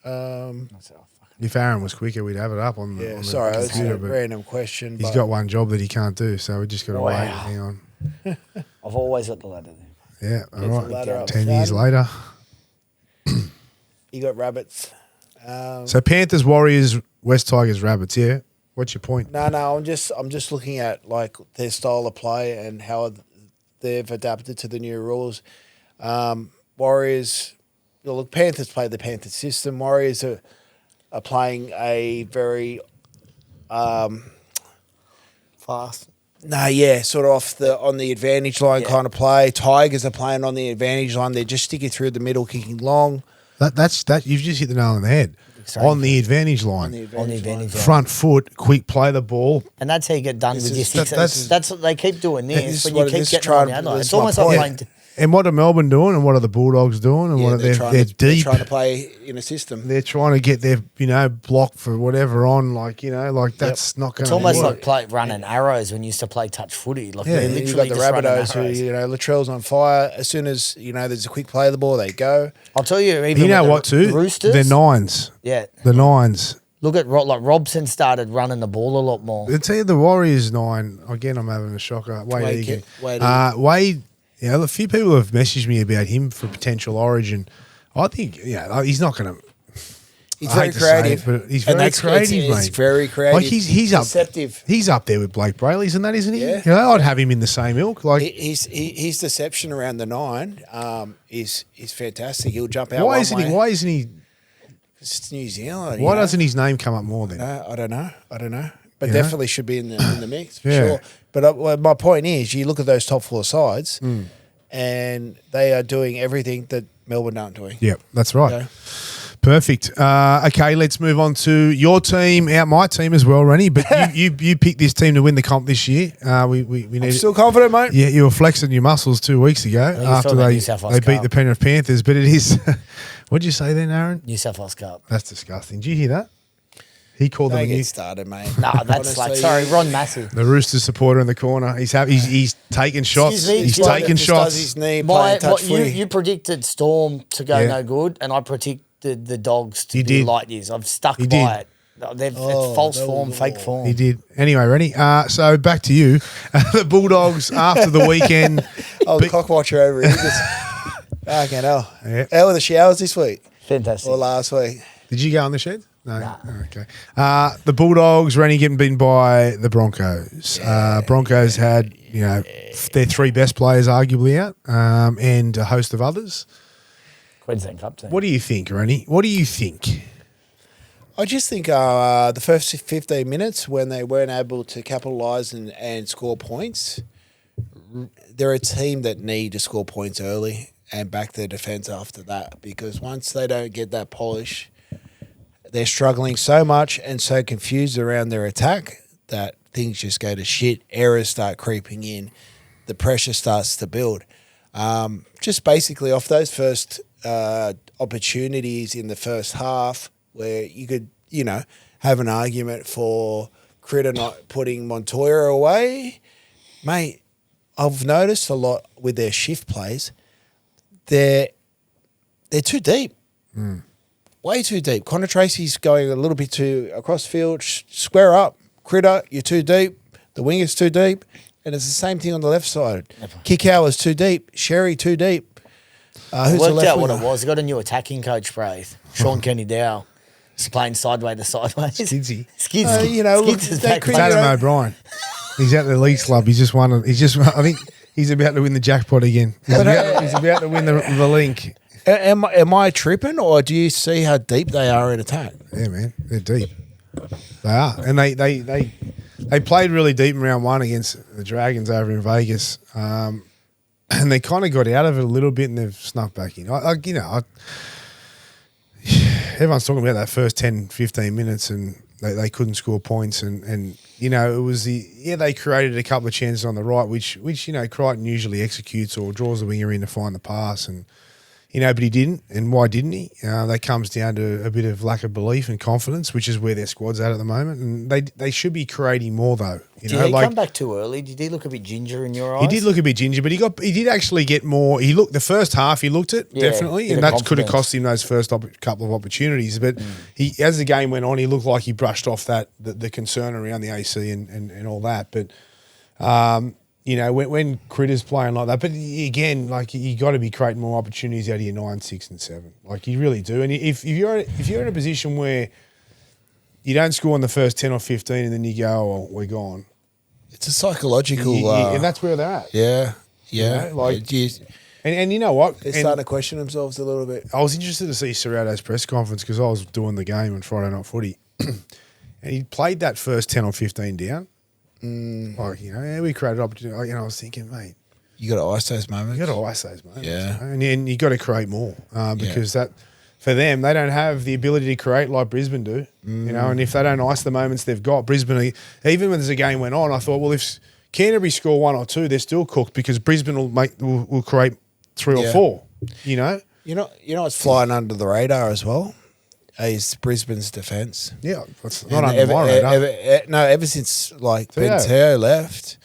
If Aaron was quicker, we'd have it up on the sorry, computer. that's a random question. He's got one job that he can't do, so we just got to wait. Hang on. I've always got the ladder there. Yeah, all right. 10 years later. You got Rabbits. So Panthers, Warriors, West Tigers, Rabbits, yeah? What's your point? No, I'm just looking at their style of play and how they've adapted to the new rules. Warriors, look, Panthers play the Panthers system. Warriors are playing a very fast. Sort of on the advantage line kind of play. Tigers are playing on the advantage line. They're just sticking through the middle, kicking long. That you've just hit the nail on the head. Sorry. On the advantage line. On the advantage line. Front foot, quick play the ball. And that's how you get done with your six. that's- That's what they keep doing this, but you what it keep is, getting trying- on the other line. that's It's my almost like point. playing. And what are Melbourne doing, and what are the Bulldogs doing, and what are they're They're deep. trying to play in a system. They're trying to get their block for whatever on, that's not going to. It's almost work. like running arrows when you used to play touch footy. Like Yeah. they're You've literally got the just running Rabbitohs who, arrows. Latrell's on fire. As soon as, there's a quick play of the ball, they go. I'll tell you, even You know with what the too? Roosters, They're nines. yeah. The nines. Look at like Robson started running the ball a lot more. I'll tell you, the Warriors 9. Again, I'm having a shocker. Wade Egan. Egan. Wade. A few people have messaged me about him for potential Origin. I think, he's not going to. He's I very hate to say creative. it, but he's And very that's- creative, it's mate. very creative. Like he's up. Deceptive. He's up there with Blake Brayley, isn't that? Isn't he? Yeah. I'd have him in the same ilk. Like, His deception around the 9 is fantastic. He'll jump out. why isn't he? It's New Zealand. Why doesn't his name come up more then? I don't know. But You know? definitely should be in the mix for Yeah. sure. But my point is, you look at those top 4 sides, and they are doing everything that Melbourne aren't doing. Yep, that's right. Okay. Perfect. Okay, let's move on to your team, my team as well, Rennie. But you picked this team to win the comp this year. We need. I'm still confident, mate. Yeah, you were flexing your muscles 2 weeks ago you after saw the they New South Wales beat Cup. the Penrith Panthers. But it is. What'd you say then, Aaron? New South Wales Cup. That's disgusting. Did you hear that? He called them Don't a new. get started, mate. No, that's like, Honestly, sorry, Ron Massey. The Roosters supporter in the corner. He's happy. He's taking shots. Excuse me, He's excuse me. taking Just does shots. his knee My, playing touch you, footy. you predicted Storm to go Yeah. no good, and I predicted the Dogs to You be did. light years. I've stuck You by did. it. It's false form, fake form. He did. Anyway, Rennie. So back to you. The Bulldogs after the weekend. Oh, the cock watcher over here. Fucking hell. Yeah. How were the showers this week Fantastic. or last week? Did you go on the shed? No. Oh, okay. The Bulldogs, Rennie, getting beaten by the Broncos. Broncos had, their 3 best players arguably out, and a host of others. Queensland Cup team. What do you think, Rennie? What do you think? I just think the first 15 minutes when they weren't able to capitalise and score points, they're a team that need to score points early and back their defence after that, because once they don't get that polish, they're struggling so much and so confused around their attack that things just go to shit. Errors start creeping in. The pressure starts to build. Just basically off those first opportunities in the first half where you could, have an argument for Critter not putting Montoya away. Mate, I've noticed a lot with their shift plays. They're too deep. Way too deep. Connor Tracy's going a little bit too across field. Square up. Critter, you're too deep. The winger's too deep. And it's the same thing on the left side. Kickower's too deep. Sherry too deep. Who's the Worked left out what winger? it was. He got a new attacking coach, Braith. Sean Kenny Dow. He's playing sideways to sideways. Skidsy. Skids. look, Skids is they back. create- mate. Adam O'Brien. He's at the Leagues Club. He's just won. I think he's about to win the jackpot again. He's about to win the link. Am I tripping, or do you see how deep they are in attack? Yeah, man, they're deep. They are, and they played really deep in round 1 against the Dragons over in Vegas, and they kind of got out of it a little bit, and they've snuck back in. Everyone's talking about that first 10, 15 minutes, and they couldn't score points, and it was they created a couple of chances on the right, which Crichton usually executes or draws the winger in to find the pass, and. But he didn't. And why didn't he? That comes down to a bit of lack of belief and confidence, which is where their squad's at the moment. And they should be creating more, though. Did he come back too early? Did he look a bit ginger in your eyes? He did look a bit ginger, but he did actually get more. He looked the first half. He looked it definitely, bit and of that could have confidence. cost him those first couple of opportunities. But as the game went on, he looked like he brushed off the concern around the AC and all that. But when Critter's playing like that, but again, you got to be creating more opportunities out of your 9, 6, and 7. You really do. And if you're in a position where you don't score in the first 10 or 15, and then you go, "Oh, well, we're gone." It's a psychological, and that's where they're at. yeah. And you know what? They're And starting to question themselves a little bit. I was interested to see Serrato's press conference because I was doing the game on Friday Night Footy, and he played that first 10 or 15 down. We created opportunity. I was thinking, mate, You got to ice those moments. you got to ice those moments. Yeah. And you got to create more because for them, they don't have the ability to create like Brisbane do. And if they don't ice the moments they've got, Brisbane, even when there's a game went on, I thought, well, if Canterbury score 1 or 2, they're still cooked because Brisbane will create 3 or 4. You know what's flying under the radar as well is Brisbane's defence. Yeah, it's not under my radar. Ever since Benteo left,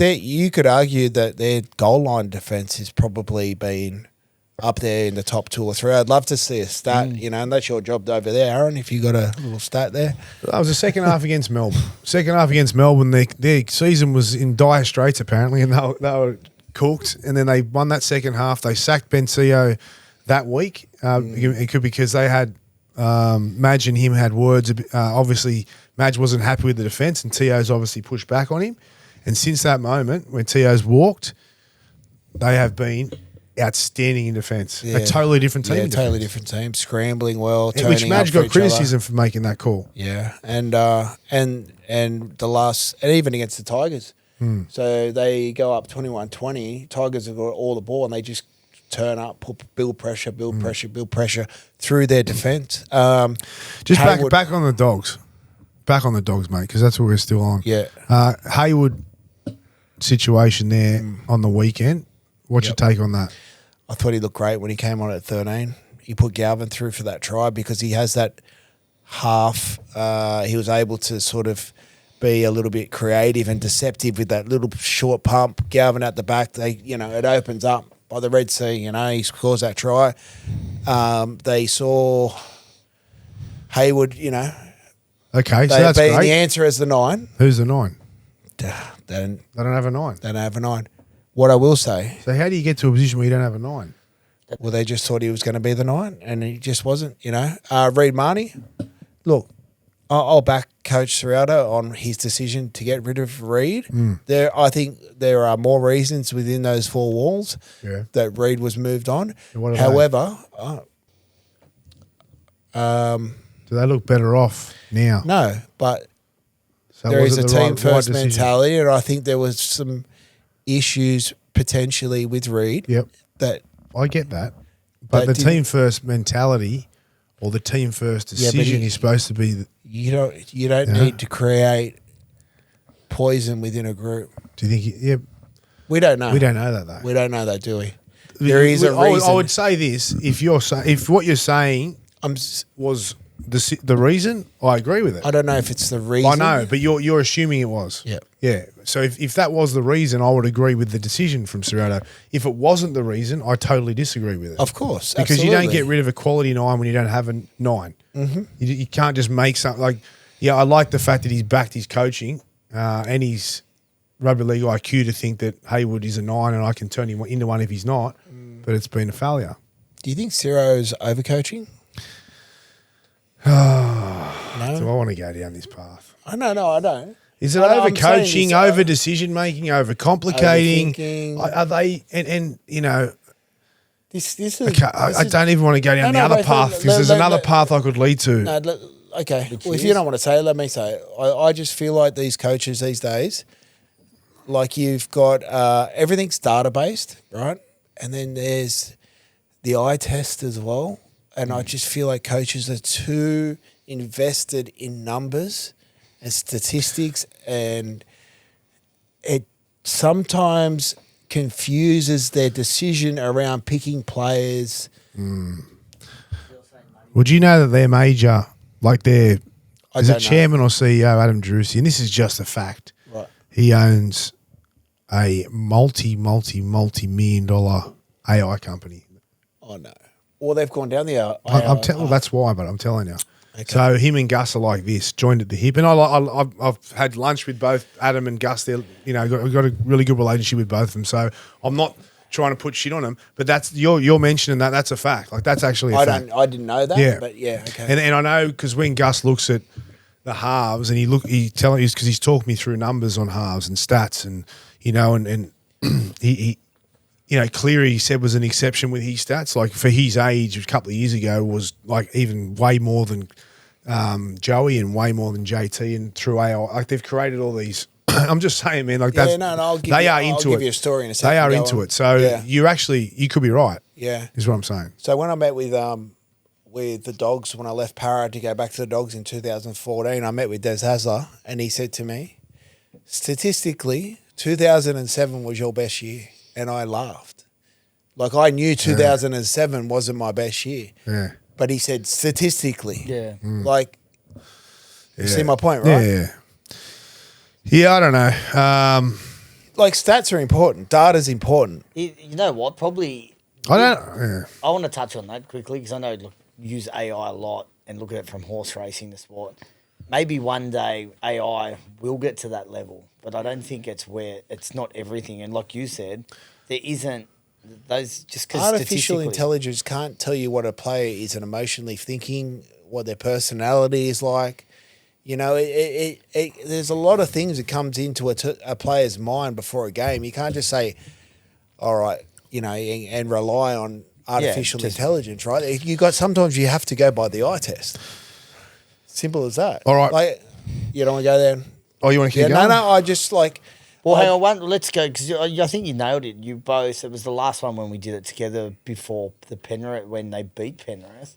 you could argue that their goal line defence has probably been up there in the top 2 or 3. I'd love to see a stat, and that's your job over there, Aaron, if you got a little stat there. That was the second half against Melbourne. Second half against Melbourne, their season was in dire straits apparently, and they were cooked, and then they won that second half. They sacked Benteo that week. It could be because they had Madge and him had words. Obviously, Madge wasn't happy with the defence, and Tio's obviously pushed back on him. And since that moment, when Tio's walked, they have been outstanding in defence. A totally different team. Yeah, totally different team. Scrambling well, turning which Madge up for got each criticism other. for making that call. Yeah, and even against the Tigers. So they go up 21-20. Tigers have got all the ball, and they just turn up, build pressure through their defence. Just back on the Dogs. Back on the Dogs, mate, because that's what we're still on. Yeah. Hayward situation there on the weekend. What's your take on that? I thought he looked great when he came on at 13. He put Galvin through for that try because he has that half. He was able to sort of be a little bit creative and deceptive with that little short pump. Galvin at the back, it opens up by the Red Sea. He scores that try. They saw Hayward. Okay, so that's great. The answer is the 9. Who's the 9? They don't have a 9. They don't have a 9. What I will say. So how do you get to a position where you don't have a 9? Well, they just thought he was going to be the 9, and he just wasn't. Reid Marnie. Look, I'll back Coach Serrata on his decision to get rid of Reid. I think there are more reasons within those 4 walls that Reid was moved on. However, do they look better off now? No, but so there is a team first right mentality, and I think there was some issues potentially with Reid. Yep. That I get that. But the team first mentality or the team first decision is supposed to be you don't need to create poison within a group. Do you think we don't know. We don't know that though. We don't know that, do we? There is a reason. I would say this, if what you're saying was the reason, I agree with it. I don't know if it's the reason. I know, but you're assuming it was. Yeah. Yeah. So if that was the reason, I would agree with the decision from Serrato. If it wasn't the reason, I totally disagree with it. Of course. Because absolutely. you don't get rid of a quality 9 when you don't have a 9. Mm-hmm. You can't just make something I like the fact that he's backed his coaching and his rugby league IQ to think that Hayward is a 9 and I can turn him into one if he's not, but it's been a failure. Do you think Ciro's overcoaching? No? Do I want to go down this path? No, I don't. Is it over coaching, over decision making, over complicating? Are they This is okay, I don't even want to go down the other path because there's another path I could lead to. Okay. Well, if you don't want to say it, let me say it. I just feel like these coaches these days, like you've got everything's data based, right? And then there's the eye test as well. And I just feel like coaches are too invested in numbers and statistics, and it sometimes confuses their decision around picking players. Would you know that their major, like their chairman or CEO, Adam Drusi, and this is just a fact, right? He owns a multi-million dollar AI company. Oh, no. Well, they've gone down the AI. Well, that's why, but I'm telling you. Okay. So him and Gus are like this, joined at the hip. And I've had lunch with both Adam and Gus. They're, I've got a really good relationship with both of them. So I'm not trying to put shit on them, but that's you're mentioning that. That's a fact. Like that's actually a fact. I didn't know that. Yeah. But yeah, okay. And I know because when Gus looks at the halves and he telling because he's talked me through numbers on halves and stats and and he Cleary said was an exception with his stats. Like for his age, a couple of years ago, was like even way more than Joey and way more than JT. And through AI, like they've created all these. I'm just saying, man. Like that's I'll give you a story in a second. They are into it. So you could be right. Yeah, is what I'm saying. So when I met with with the Dogs when I left Para to go back to the Dogs in 2014. I met with Des Hasler, and he said to me, statistically, 2007 was your best year. And I laughed. Like, I knew 2007 wasn't my best year. Yeah. But he said, statistically. Yeah. Like, you see my point, right? Yeah. Yeah, I don't know. Like, stats are important. Data's important. You know what? Probably. I don't. Yeah. I want to touch on that quickly because I know you use AI a lot and look at it from horse racing to sport. Maybe one day AI will get to that level, but I don't think it's not everything. And like you said, there isn't those just because Artificial intelligence can't tell you what a player is and emotionally thinking, what their personality is like. You know, there's a lot of things that comes into a player's mind before a game. You can't just say, all right, you know, and rely on artificial intelligence, right? Sometimes you have to go by the eye test. Simple as that. All right. Like, you don't want to go there. Oh, you want to keep going? No, I just like. Well, hang on, let's go because I think you nailed it. You both. It was the last one when we did it together before the Penrith when they beat Penrith.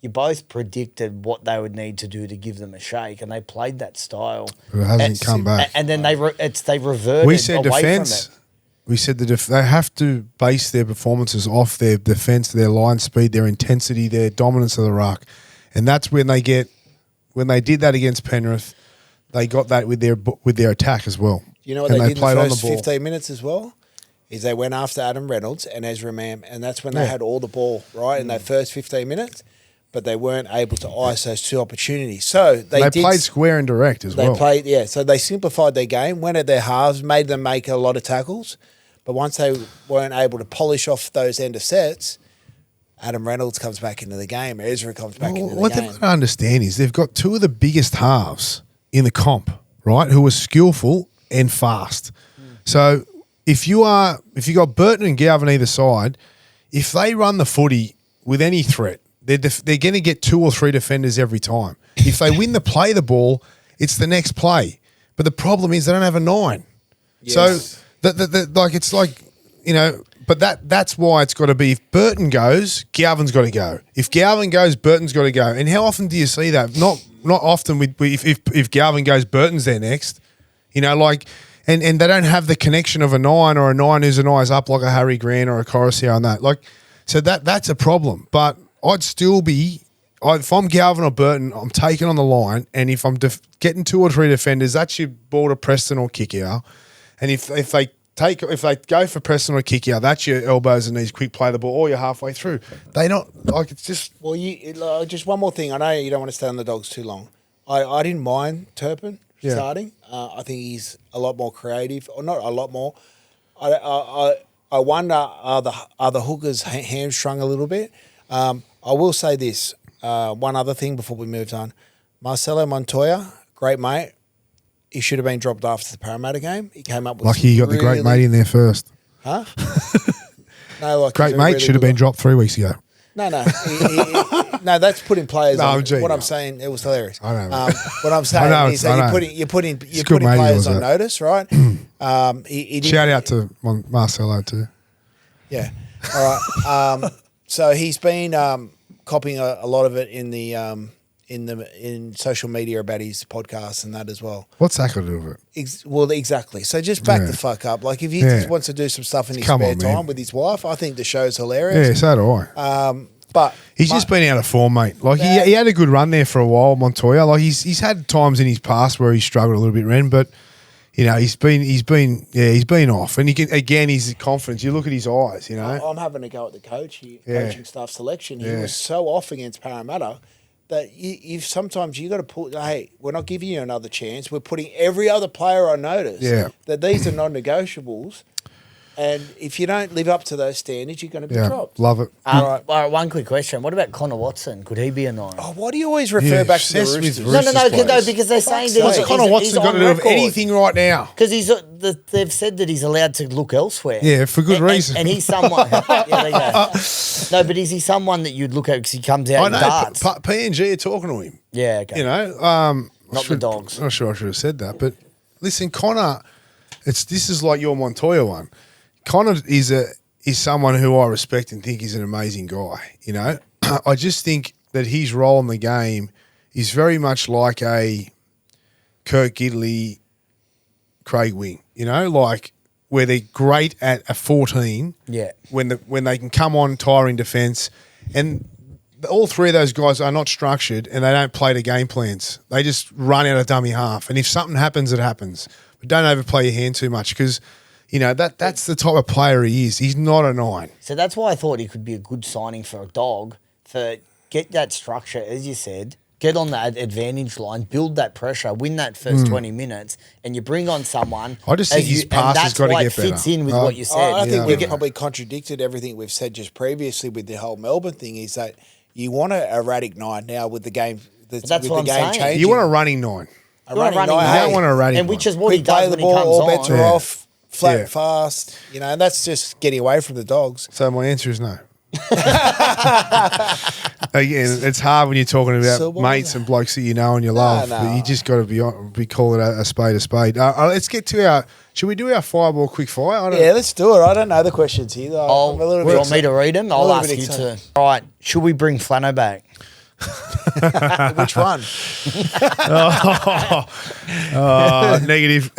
You both predicted what they would need to do to give them a shake, and they played that style. But it hasn't come back. And then they reverted. We said away defence. From it. We said they have to base their performances off their defence, their line speed, their intensity, their dominance of the ruck, and that's when they did that against Penrith. They got that with their attack as well. You know what they did in the first 15 minutes as well? Is they went after Adam Reynolds and Ezra Mam, and that's when they had all the ball, right, in that first 15 minutes, but they weren't able to ice those two opportunities. So they played square and direct as well. So they simplified their game, went at their halves, made them make a lot of tackles, but once they weren't able to polish off those end of sets, Adam Reynolds comes back into the game, Ezra comes back into the game. What they've got to understand is they've got two of the biggest halves in the comp, right, who are skillful and fast. So if you got Burton and Galvin either side, if they run the footy with any threat, they're going to get 2 or 3 defenders every time. If they win the ball, it's the next play. But the problem is they don't have a 9. Yes. So it's like, you know, but that's why it's got to be if Burton goes, Galvin's got to go. If Galvin goes, Burton's got to go. And how often do you see that? Not often. If Galvin goes, Burton's there next. You know, like, and they don't have the connection of a 9 or a 9 who's an eyes up like a Harry Grant or a Coruscant on that. Like, so that's a problem. But I'd still be, if I'm Galvin or Burton, I'm taking on the line, and if I'm getting 2 or 3 defenders, that's your ball to Preston or kick out. And if they go for Preston or kick out, that's your elbows and knees, quick play the ball, or you're halfway through. They don't like it's just. Well, just one more thing. I know you don't want to stay on the Dogs too long. I didn't mind Turpin starting. I think he's a lot more creative, or not a lot more. I wonder are the hookers hamstrung a little bit. I will say this one other thing before we moved on. Marcelo Montoya, great mate. He should have been dropped after the Parramatta game. He came up with lucky you got the great mate in there first. Huh? No, like great mate should have been dropped 3 weeks ago. No. No, that's putting players on. What I'm saying, it was hilarious. I know. What I'm saying is that you're putting players on notice, right? Shout out to Marcelo too. Yeah. All right. So he's been copying a lot of it in social media about his podcast and that as well. What's that got to do with it? Well, exactly. So just back the fuck up. Like if he just wants to do some stuff in his spare time with his wife, I think the show's hilarious. Yeah, so do I. But he's just been out of form, mate. Like he had a good run there for a while, Montoya. Like he's had times in his past where he's struggled a little bit, Ren, but you know he's been off, and his confidence. You look at his eyes, you know. I'm having a go at the coaching staff selection. He was so off against Parramatta that sometimes you got to put. Hey, we're not giving you another chance. We're putting every other player on notice. Yeah. That these are non-negotiables. And if you don't live up to those standards, you're going to be dropped. Love it. All right, one quick question. What about Connor Watson? Could he be a 9? Oh, why do you always refer back to the Roosters? No, because they're saying that what's Connor Watson got to do with anything right now? Because they've said that he's allowed to look elsewhere. Yeah, for good reason. And he's someone. Yeah, there you go. No, but is he someone that you'd look at because he comes out in darts? PNG are talking to him. Yeah, okay. You know, not the Dogs. I'm not sure I should have said that, but listen, Connor, this is like your Montoya one. Connor is someone who I respect and think is an amazing guy. You know, I just think that his role in the game is very much like a Kirk Gidley, Craig Wing, like where they're great at a 14 when they can come on tiring defence. And all three of those guys are not structured and they don't play to game plans. They just run out of dummy half. And if something happens, it happens. But don't overplay your hand too much because, that's the type of player he is. He's not a 9. So that's why I thought he could be a good signing for a dog, for get that structure, as you said, get on that advantage line, build that pressure, win that first 20 minutes, and you bring on someone. I just think his pass has got to get better. Fits in with what you said. I think we've probably contradicted everything we've said just previously with the whole Melbourne thing, is that you want an erratic 9 now with the game. That's what I'm saying. Changing. You want a running 9. A running 9. You don't want a running and which is what Quick he does when he comes all on. bets are off, flat and fast, and that's just getting away from the Dogs. So my answer is no. Again, it's hard when you're talking about mates and blokes that you know and you love. No. But you just got to be calling a spade a spade. Let's get to our. Should we do our fireball quick fire? Let's do it. I don't know the questions here. Though. Do you want me to read them? I'll ask you to. All right. Should we bring Flano back? Which one? Negative.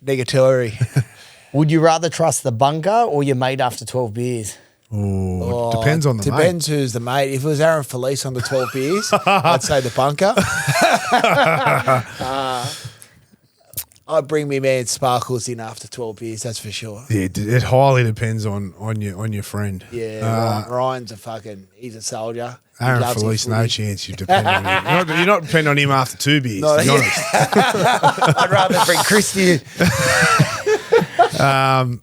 Negatory. Would you rather trust the bunker or your mate after 12 beers? Depends on the mate. Depends who's the mate. If it was Aaron Felice on the 12 beers, I'd say the bunker. I'd bring me man Sparkles in after 12 beers, that's for sure. Yeah, it highly depends on your friend. Yeah, Ryan's he's a soldier. Aaron Felice, no chance you depend on him. You're not depending on him after 2 beers, to be honest. I'd rather bring Christy in. I'm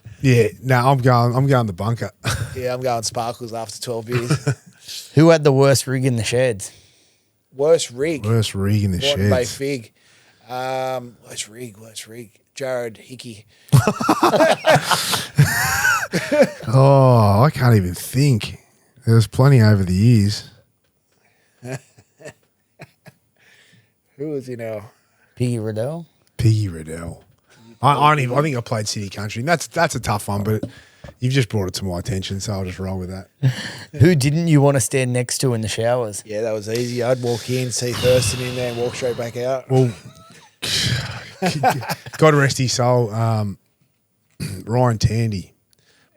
going the bunker. Yeah, I'm going Sparkles after 12 beers. Who had the worst rig in the sheds? Worst rig in the sheds. Bay Fig. Worst rig. Jared Hickey. I can't even think. There was plenty over the years. Who was in our... Piggy Riddell. I think I played City Country. And that's a tough one, but you've just brought it to my attention, so I'll just roll with that. Who didn't you want to stand next to in the showers? Yeah, that was easy. I'd walk in, see Thurston in there and walk straight back out. Well, God rest his soul, Ryan Tandy.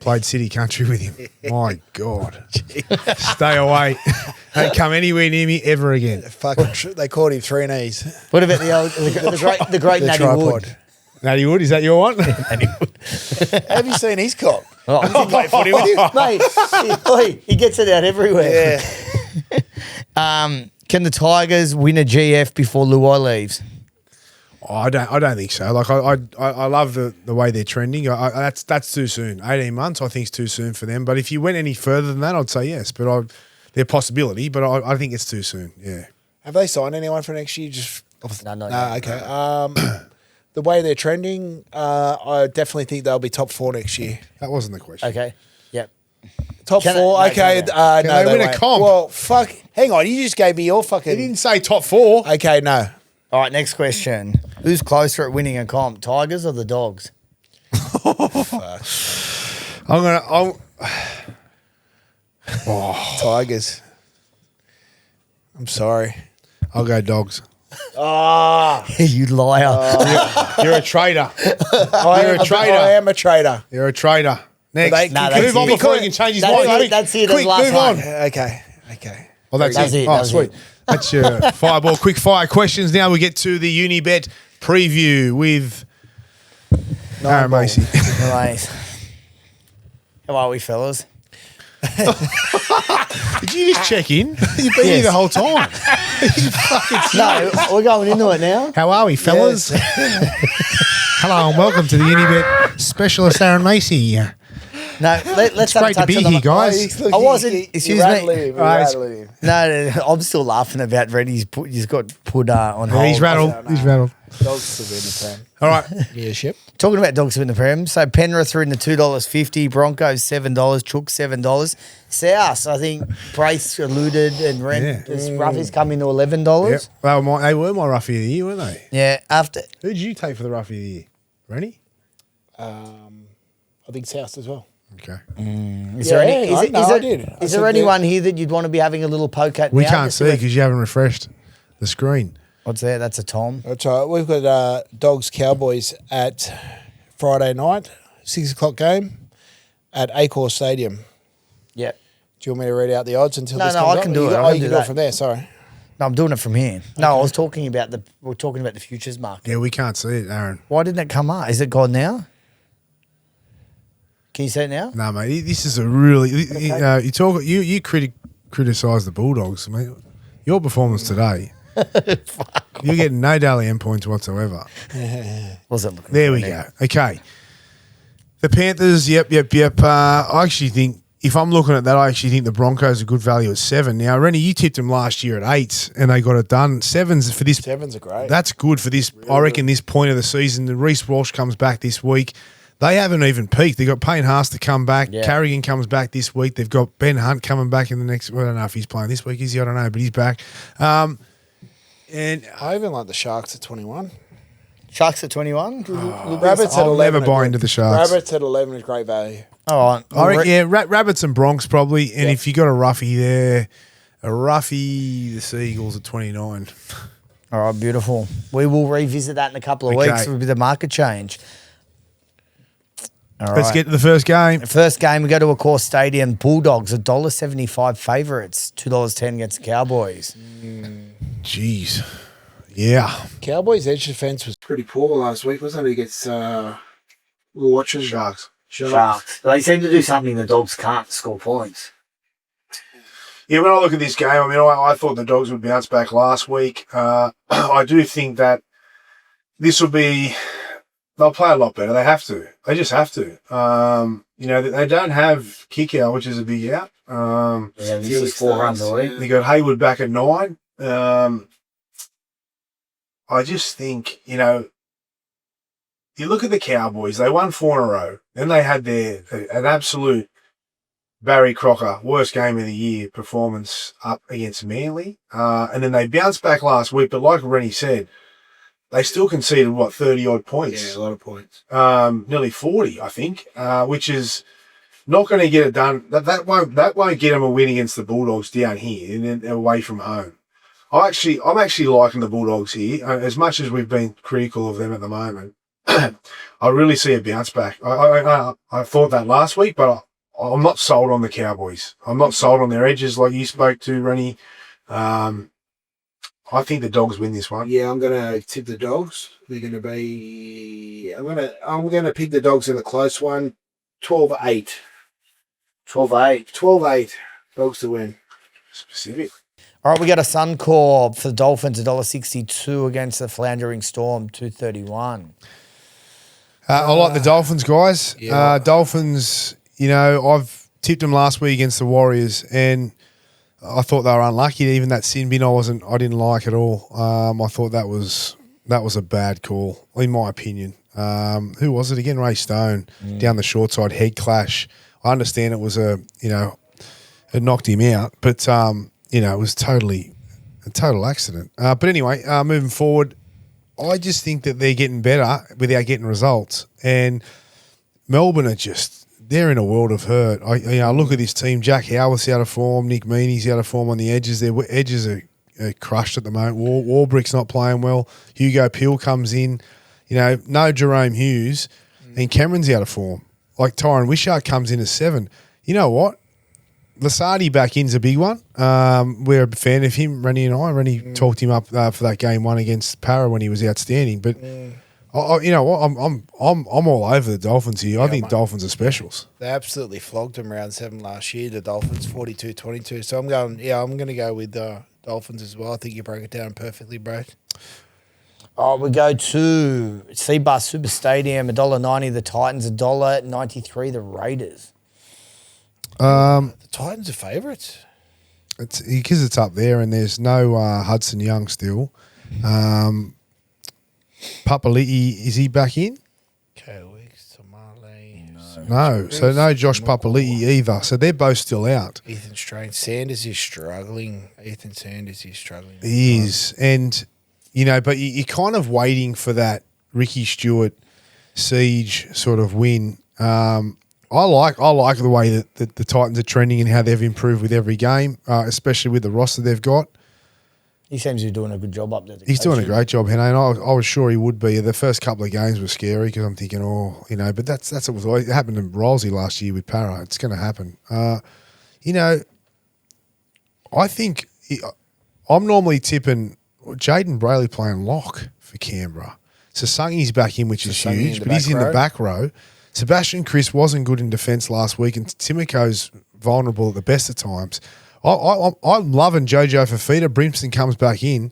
Played City Country with him. My God. Stay away. Don't come anywhere near me ever again. They called him 3 knees. What about the great Natty Wood? Natty Wood, is that your one? Natty Wood. Have you seen his cock? Oh, he played footy with you? Mate, he gets it out everywhere. Yeah. Can the Tigers win a GF before Luai leaves? I don't think so. Like I love the way they're trending. That's too soon. 18 months I think is too soon for them. But if you went any further than that, I'd say yes. But their possibility. But I think it's too soon. Yeah. Have they signed anyone for next year? No. Okay. The way they're trending, I definitely think they'll be top 4 next year. That wasn't the question. Okay. Yep. Top 4. Okay. Can they win a comp? Well, fuck. Hang on. You just gave me your fucking. He didn't say top 4. Okay. No. All right. Next question. Who's closer at winning a comp, Tigers or the Dogs? Fuck. Tigers. I'm sorry. I'll go Dogs. You liar. You're a traitor. I am a traitor. You're a traitor. Next. Move on before he can change his mind. That's it. Quick, move on. Okay. Well, that's it. Oh, sweet. That's your fireball quick fire questions. Now we get to the Unibet preview with Aaron Macy. Nice. How are we, fellas? Did you just check in? You've been here the whole time. No, we're going into it now. How are we, fellas? Yes. Hello and welcome to the Unibet specialist Aaron Macy. No, let's Great to be here, guys. I wasn't. Excuse me. No, I'm still laughing about Red. He's got put on hold. He's rattled. He's rattled. Dogs still in the Prem. All right. Leadership. Talking about dogs in the Prem. So Penrith are in the $2.50. Broncos $7. Chook $7. South, I think Brace alluded and Rent Roughies come into $11. Yep. They were my roughie of the year, weren't they? Yeah. After who did you take for the roughie of the year? Rennie? I think South as well. Okay. Is there I did. I Is said there anyone here that you'd want to be having a little poke at? We now? can't see because you haven't refreshed the screen. What's there? That's a Tom. That's right. We've got Dogs Cowboys at Friday night, 6 o'clock game at Accor Stadium. Yep. Do you want me to read out the odds until No, this no, comes I up? can do it. Oh, I can you do can do it that. from there. Sorry. No, I'm doing it from here. No, I was talking about we're talking about the futures market. Yeah, we can't see it, Aaron. Why didn't it come up? Is it gone now? Can you see it now? No, mate. This is a really you criticise the Bulldogs, mate. Your performance today. You're getting no Dally M points whatsoever. Was it looking? There we go. Okay. The Panthers, yep. I actually think, if I'm looking at that, I actually think the Broncos are good value at 7. Now, Rennie, you tipped them last year at 8, and they got it done. 7's for this. 7's are great. That's good for this. Really I reckon this point of the season. The Reece Walsh comes back this week. They haven't even peaked. They've got Payne Haas to come back. Yeah. Carrigan comes back this week. They've got Ben Hunt coming back in the next. Well, I don't know if he's playing this week. Is he? I don't know, but he's back. And I even like the Sharks at 21. Sharks at 21. Rabbits at I'll 11. never buy into the Sharks. Rabbits at 11 is great value. All right. I reckon, Rabbits and Bronx probably. And if you got a roughie there, the Seagulls at 29. All right, beautiful. We will revisit that in a couple of weeks with the market change. All Let's get to the first game. First game, we go to Accor Stadium. Bulldogs, $1.75 favourites, $2.10 against the Cowboys. Jeez. Yeah. Cowboys' edge defence was pretty poor last week, wasn't it? Against, we were watching Sharks. They seem to do something the Dogs can't, score points. Yeah, when I look at this game, I mean, I thought the Dogs would bounce back last week. I do think that this will be... They'll play a lot better. They have to. They just have to. They don't have kick out, which is a big out. This is 4 runs away. They got Hayward back at 9. I just think, you look at the Cowboys. They won 4 in a row. Then they had an absolute Barry Crocker worst game of the year performance up against Manly. And then they bounced back last week. But like Rennie said, they still conceded, 30-odd points? Yeah, a lot of points. Nearly 40, I think, which is not going to get it done. That won't get them a win against the Bulldogs down here and then away from home. I'm actually liking the Bulldogs here. As much as we've been critical of them at the moment, I really see a bounce back. I thought that last week, but I'm not sold on the Cowboys. I'm not sold on their edges like you spoke to, Rennie. I think the Dogs win this one. Yeah, I'm going to tip the Dogs. They're going to be... I'm going to pick the Dogs in a close one. 12-8. 12-8. 12-8. Dogs to win. Specific. All right, we got a Suncorp for the Dolphins, $1.62 against the Floundering Storm, $2.31. I like the Dolphins, guys. Yeah. Dolphins, I've tipped them last week against the Warriors, and I thought they were unlucky. Even that sin bin, I didn't like at all. I thought that was a bad call, in my opinion. Who was it again? Ray Stone down the short side, head clash. I understand it was it knocked him out, but it was totally a total accident. But anyway, moving forward, I just think that they're getting better without getting results, and Melbourne they're in a world of hurt. I look at this team. Jack Howarth's out of form. Nick Meaney's out of form on the edges. Their edges are crushed at the moment. Warbrick's not playing well. Hugo Peel comes in. No Jarome Hughes. And Cameron's out of form. Like Tyron Wishart comes in as 7. You know what? Lasardi back in's a big one. We're a fan of him, Rennie and I. Rennie talked him up for that game 1 against Para when he was outstanding. But... you know what? I'm all over the Dolphins here. I think Dolphins are specials. They absolutely flogged them round 7 last year, the Dolphins, 42-22. So I'm going to go with the Dolphins as well. I think you broke it down perfectly, bro. All right, we go to Seabus Super Stadium, $1.90 the Titans, $1.93 the Raiders. The Titans are favourites. It's because it's up there and there's no Hudson Young still. Papali'i, is he back in? Weeks, Somali. No. So no Josh Papali'i either. So they're both still out. Ethan Strange. Sanders is struggling. He is. And, but you're kind of waiting for that Ricky Stewart siege sort of win. I I like the way that the Titans are trending and how they've improved with every game, especially with the roster they've got. He seems to be doing a good job up there. He's doing a great job, Hene, and I was sure he would be. The first couple of games were scary because I'm thinking, but that's what was always, it happened to Rolsey last year with Para. It's going to happen. I think I'm normally tipping Jaden Brayley playing lock for Canberra. Sasangi's back in, which is huge, but he's in the back row. Sebastian Chris wasn't good in defence last week, and Timiko's vulnerable at the best of times. I'm loving Jojo Fafita. Brimson comes back in.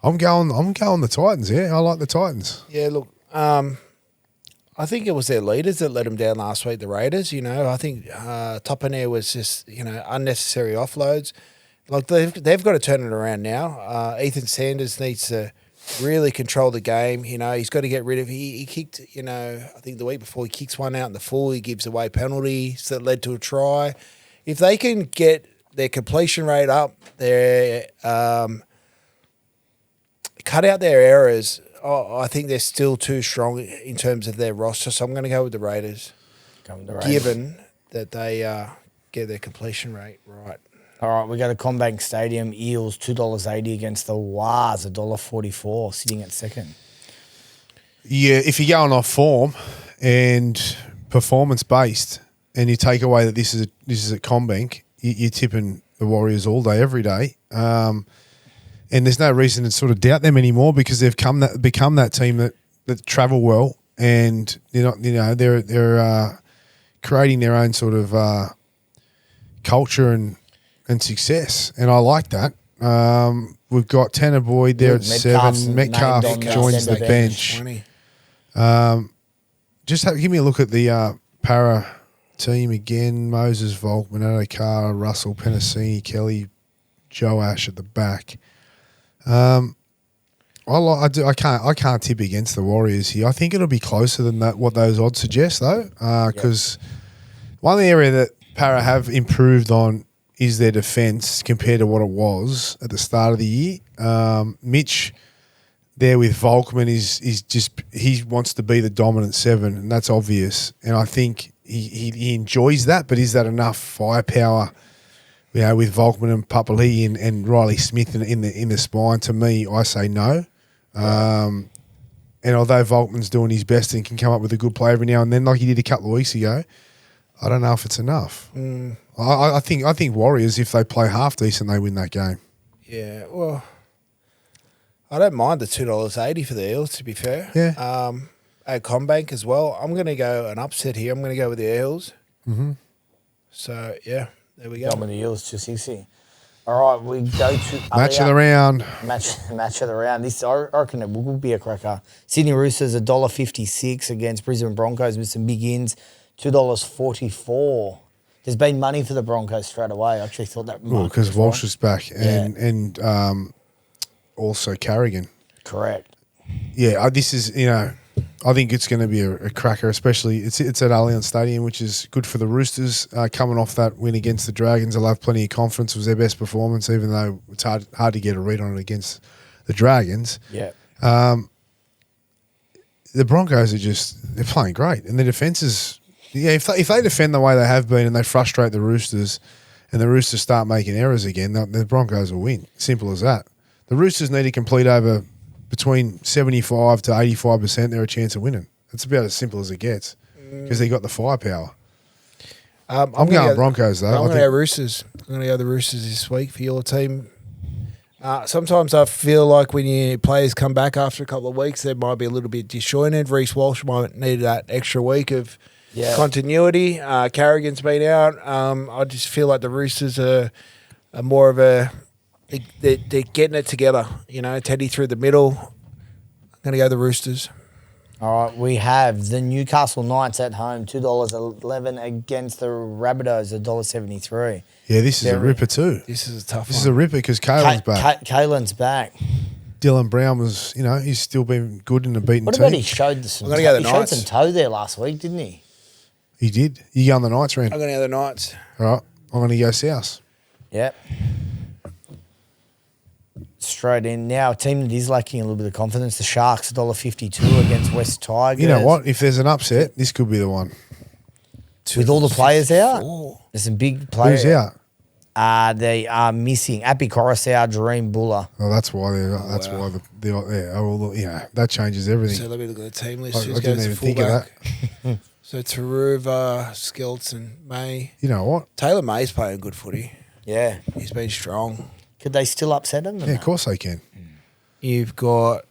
I'm going the Titans. Yeah, I like the Titans. Yeah, look, I think it was their leaders that let them down last week. The Raiders. I think Topaneer was just unnecessary offloads. Like they've got to turn it around now. Ethan Sanders needs to really control the game. He's got to get rid of. He kicked. I think the week before he kicks one out in the full. He gives away penalties that led to a try. If they can get their completion rate up, their cut out their errors. I think they're still too strong in terms of their roster. So I'm going to go with the Raiders. Given that they get their completion rate right. All right, we go to Combank Stadium. Eels $2.80 against the Wars, $1.44, sitting at second. Yeah, if you're going off form and performance based, and you take away that this is at Combank, you're tipping the Warriors all day, every day. And there's no reason to sort of doubt them anymore because they've become that team that travel well, and they're creating their own sort of culture and success, and I like that. We've got Tanner Boyd there at 7. Metcalf joins the bench. Give me a look at the Para team again. Moses, Volkman, Adokar, Russell, Penasini, Kelly, Joe Ash at the back. I can't tip against the Warriors here. I think it'll be closer than that. What those odds suggest, though, because one area that Para have improved on is their defence compared to what it was at the start of the year. Mitch there with Volkman is just he wants to be the dominant 7, and that's obvious. And I think he enjoys that, but is that enough firepower? With Volkman and Papali and Riley Smith in the spine, to me, I say no. And although Volkman's doing his best and can come up with a good play every now and then, like he did a couple of weeks ago, I don't know if it's enough. I think Warriors, if they play half decent, they win that game. Yeah, well, I don't mind the $2.80 for the Eels, to be fair. Yeah. At Combank as well. I'm going to go an upset here. I'm going to go with the Eels. Mm-hmm. So, yeah, there we go. Got with the Eels, 260. All right, we go to match of the round. Match of the round. This, I reckon, it will be a cracker. Sydney Roosters $1.56 against Brisbane Broncos with some big ins. $2.44. There's been money for the Broncos straight away. I actually thought that. Well, because Walsh is back and also Carrigan. Correct. Yeah, this is I think it's going to be a cracker, especially it's at Allianz Stadium, which is good for the Roosters coming off that win against the Dragons. They'll have plenty of confidence. It was their best performance, even though it's hard to get a read on it against the Dragons. Yeah. The Broncos they're playing great, and their defence is. Yeah, if they defend the way they have been and they frustrate the Roosters and the Roosters start making errors again, the Broncos will win. Simple as that. The Roosters need to complete over between 75 to 85%. They're a chance of winning. It's about as simple as it gets because they got the firepower. I'm going Broncos, though. I'm going to go Roosters. I'm going to go the Roosters this week for your team. Sometimes I feel like when your players come back after a couple of weeks, they might be a little bit disjointed. Reece Walsh might need that extra week of continuity. Carrigan's been out. I just feel like the Roosters are more of they're getting it together. Teddy through the middle. I'm going to go the Roosters. All right, we have the Newcastle Knights at home, $2.11 against the Rabbitohs, $1.73. Yeah, this is a ripper too. This is a tough one. This is a ripper because Kalen's back. Kalen's back. Dylan Brown was, he's still been good in the beaten team. What about he showed some toe there last week, didn't he? He did. You go on the Knights, Rand? I'm going to go the Knights. All right, I'm going to go South. Yep. Straight in. Now, a team that is lacking a little bit of confidence, the Sharks, $1.52 against West Tigers. You know what? If there's an upset, this could be the one. With all the players out, 54. there's some big players. Who's out? They are missing Appy Coruscant, Jarome Buller. Oh, that's why they're. That's why that changes everything. So let me look at the team list. I Who's didn't goes even to think of fullback? that. So Taruva, Skelton, May. You know what? Taylor May's playing good footy. Yeah. He's been strong. Could they still upset him? Yeah, of course they can. You've got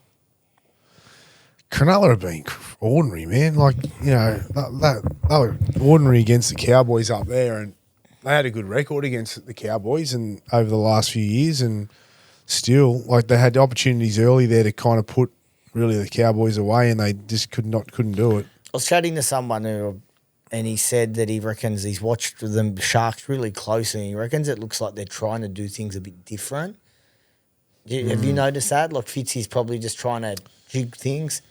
Cronulla have been ordinary, man. Like, they were ordinary against the Cowboys up there, and they had a good record against the Cowboys and over the last few years, and still, like, they had opportunities early there to kind of put really the Cowboys away, and they just couldn't do it. I was chatting to someone and he said that he reckons he's watched the Sharks really closely, and he reckons it looks like they're trying to do things a bit different. Have you noticed that? Like, Fitzy's probably just trying to jig things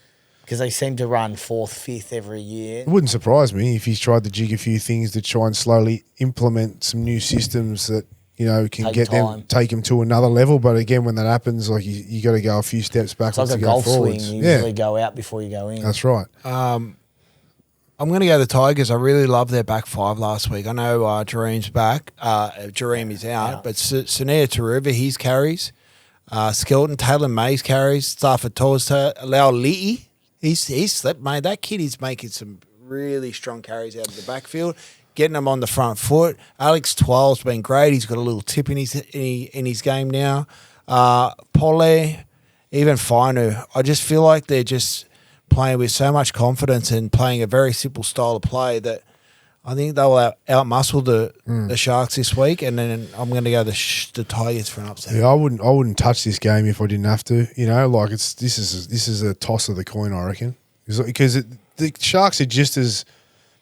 because they seem to run 4th, 5th every year. It wouldn't surprise me if he's tried to jig a few things to try and slowly implement some new systems that, can take them to another level. But again, when that happens, like you got to go a few steps backwards It's like to a go golf forwards. swing. You usually go out before you go in. That's right. I'm going to go the Tigers. I really love their back five last week. I know Jareem's back. Jareem is out. But Sunea Taruva, his carries. Skelton, Taylor May's carries. Stafford Torres, Lau Li'i. He's slept, mate. That kid is making some really strong carries out of the backfield, getting them on the front foot. Alex Twelve's been great. He's got a little tip in his game now. Pole, even Fainu. I just feel like they're just playing with so much confidence and playing a very simple style of play that I think they will outmuscle the Sharks this week, and then I'm going to go the Tigers for an upset. Yeah, I wouldn't touch this game if I didn't have to. This is a toss of the coin, I reckon, because the Sharks are just as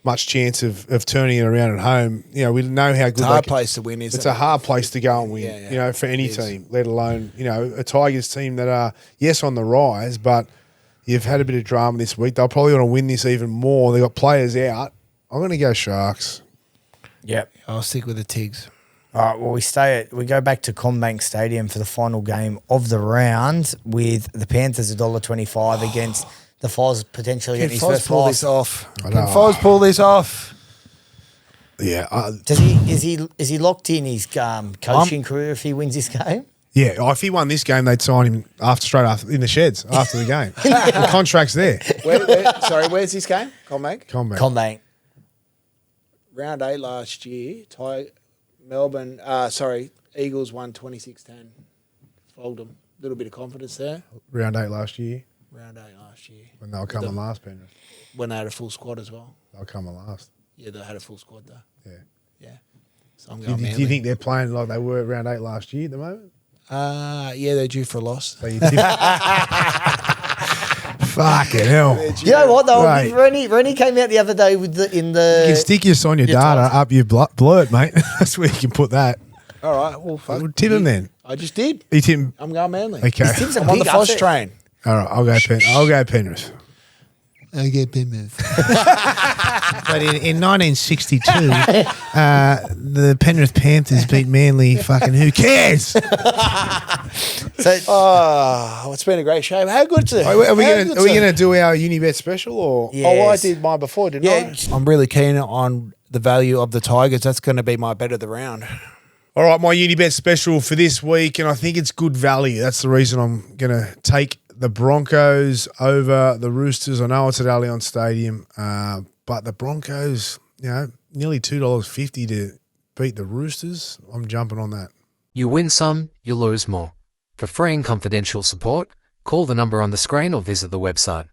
much chance of turning it around at home. We know how good it's a hard place to win, isn't it? It's a hard place to go and win. For any team, let alone a Tigers team that are on the rise, but you've had a bit of drama this week. They'll probably want to win this even more. They've got players out. I'm going to go Sharks. Yep. I'll stick with the Tigs. All right, well, we go back to Combank Stadium for the final game of the round with the Panthers $1.25 against the Foz potentially getting his first pull loss. this off? Can Foz pull this off? Yeah. Is he locked in his coaching career if he wins this game? Yeah, if he won this game, they'd sign him straight after in the sheds after the game. The contract's there. Where's this game? Combank. Round 8 last year, Melbourne. Eagles won 26-10. Fold them. A little bit of confidence there. Round 8 last year. Round 8 last year. When they were coming last, Penrith. When they had a full squad as well. They were coming last. Yeah, they had a full squad though. Yeah. Yeah. So I'm going do you think they're playing like they were round 8 last year at the moment? Yeah, they're due for a loss. So fucking hell. You know what though? Right. Rennie came out the other day with you can stick your Sonia data up your blurt, mate. That's where you can put that. All right. Well, fuck. We'll tip him then. I just did. You tip him. I'm going Manly. Okay. I'm on the Foz train. All right. I'll go Penrith. I get Penrith. But in 1962, the Penrith Panthers beat Manly. Fucking who cares? It's been a great show. How good's it? Are we going to do our Unibet special or? Yes. Oh, well, I did mine before, didn't I? I'm really keen on the value of the Tigers. That's going to be my bet of the round. All right, my Unibet special for this week, and I think it's good value. That's the reason I'm going to take the Broncos over the Roosters. I know it's at Allianz Stadium, but the Broncos, nearly $2.50 to beat the Roosters. I'm jumping on that. You win some, you lose more. For free and confidential support, call the number on the screen or visit the website.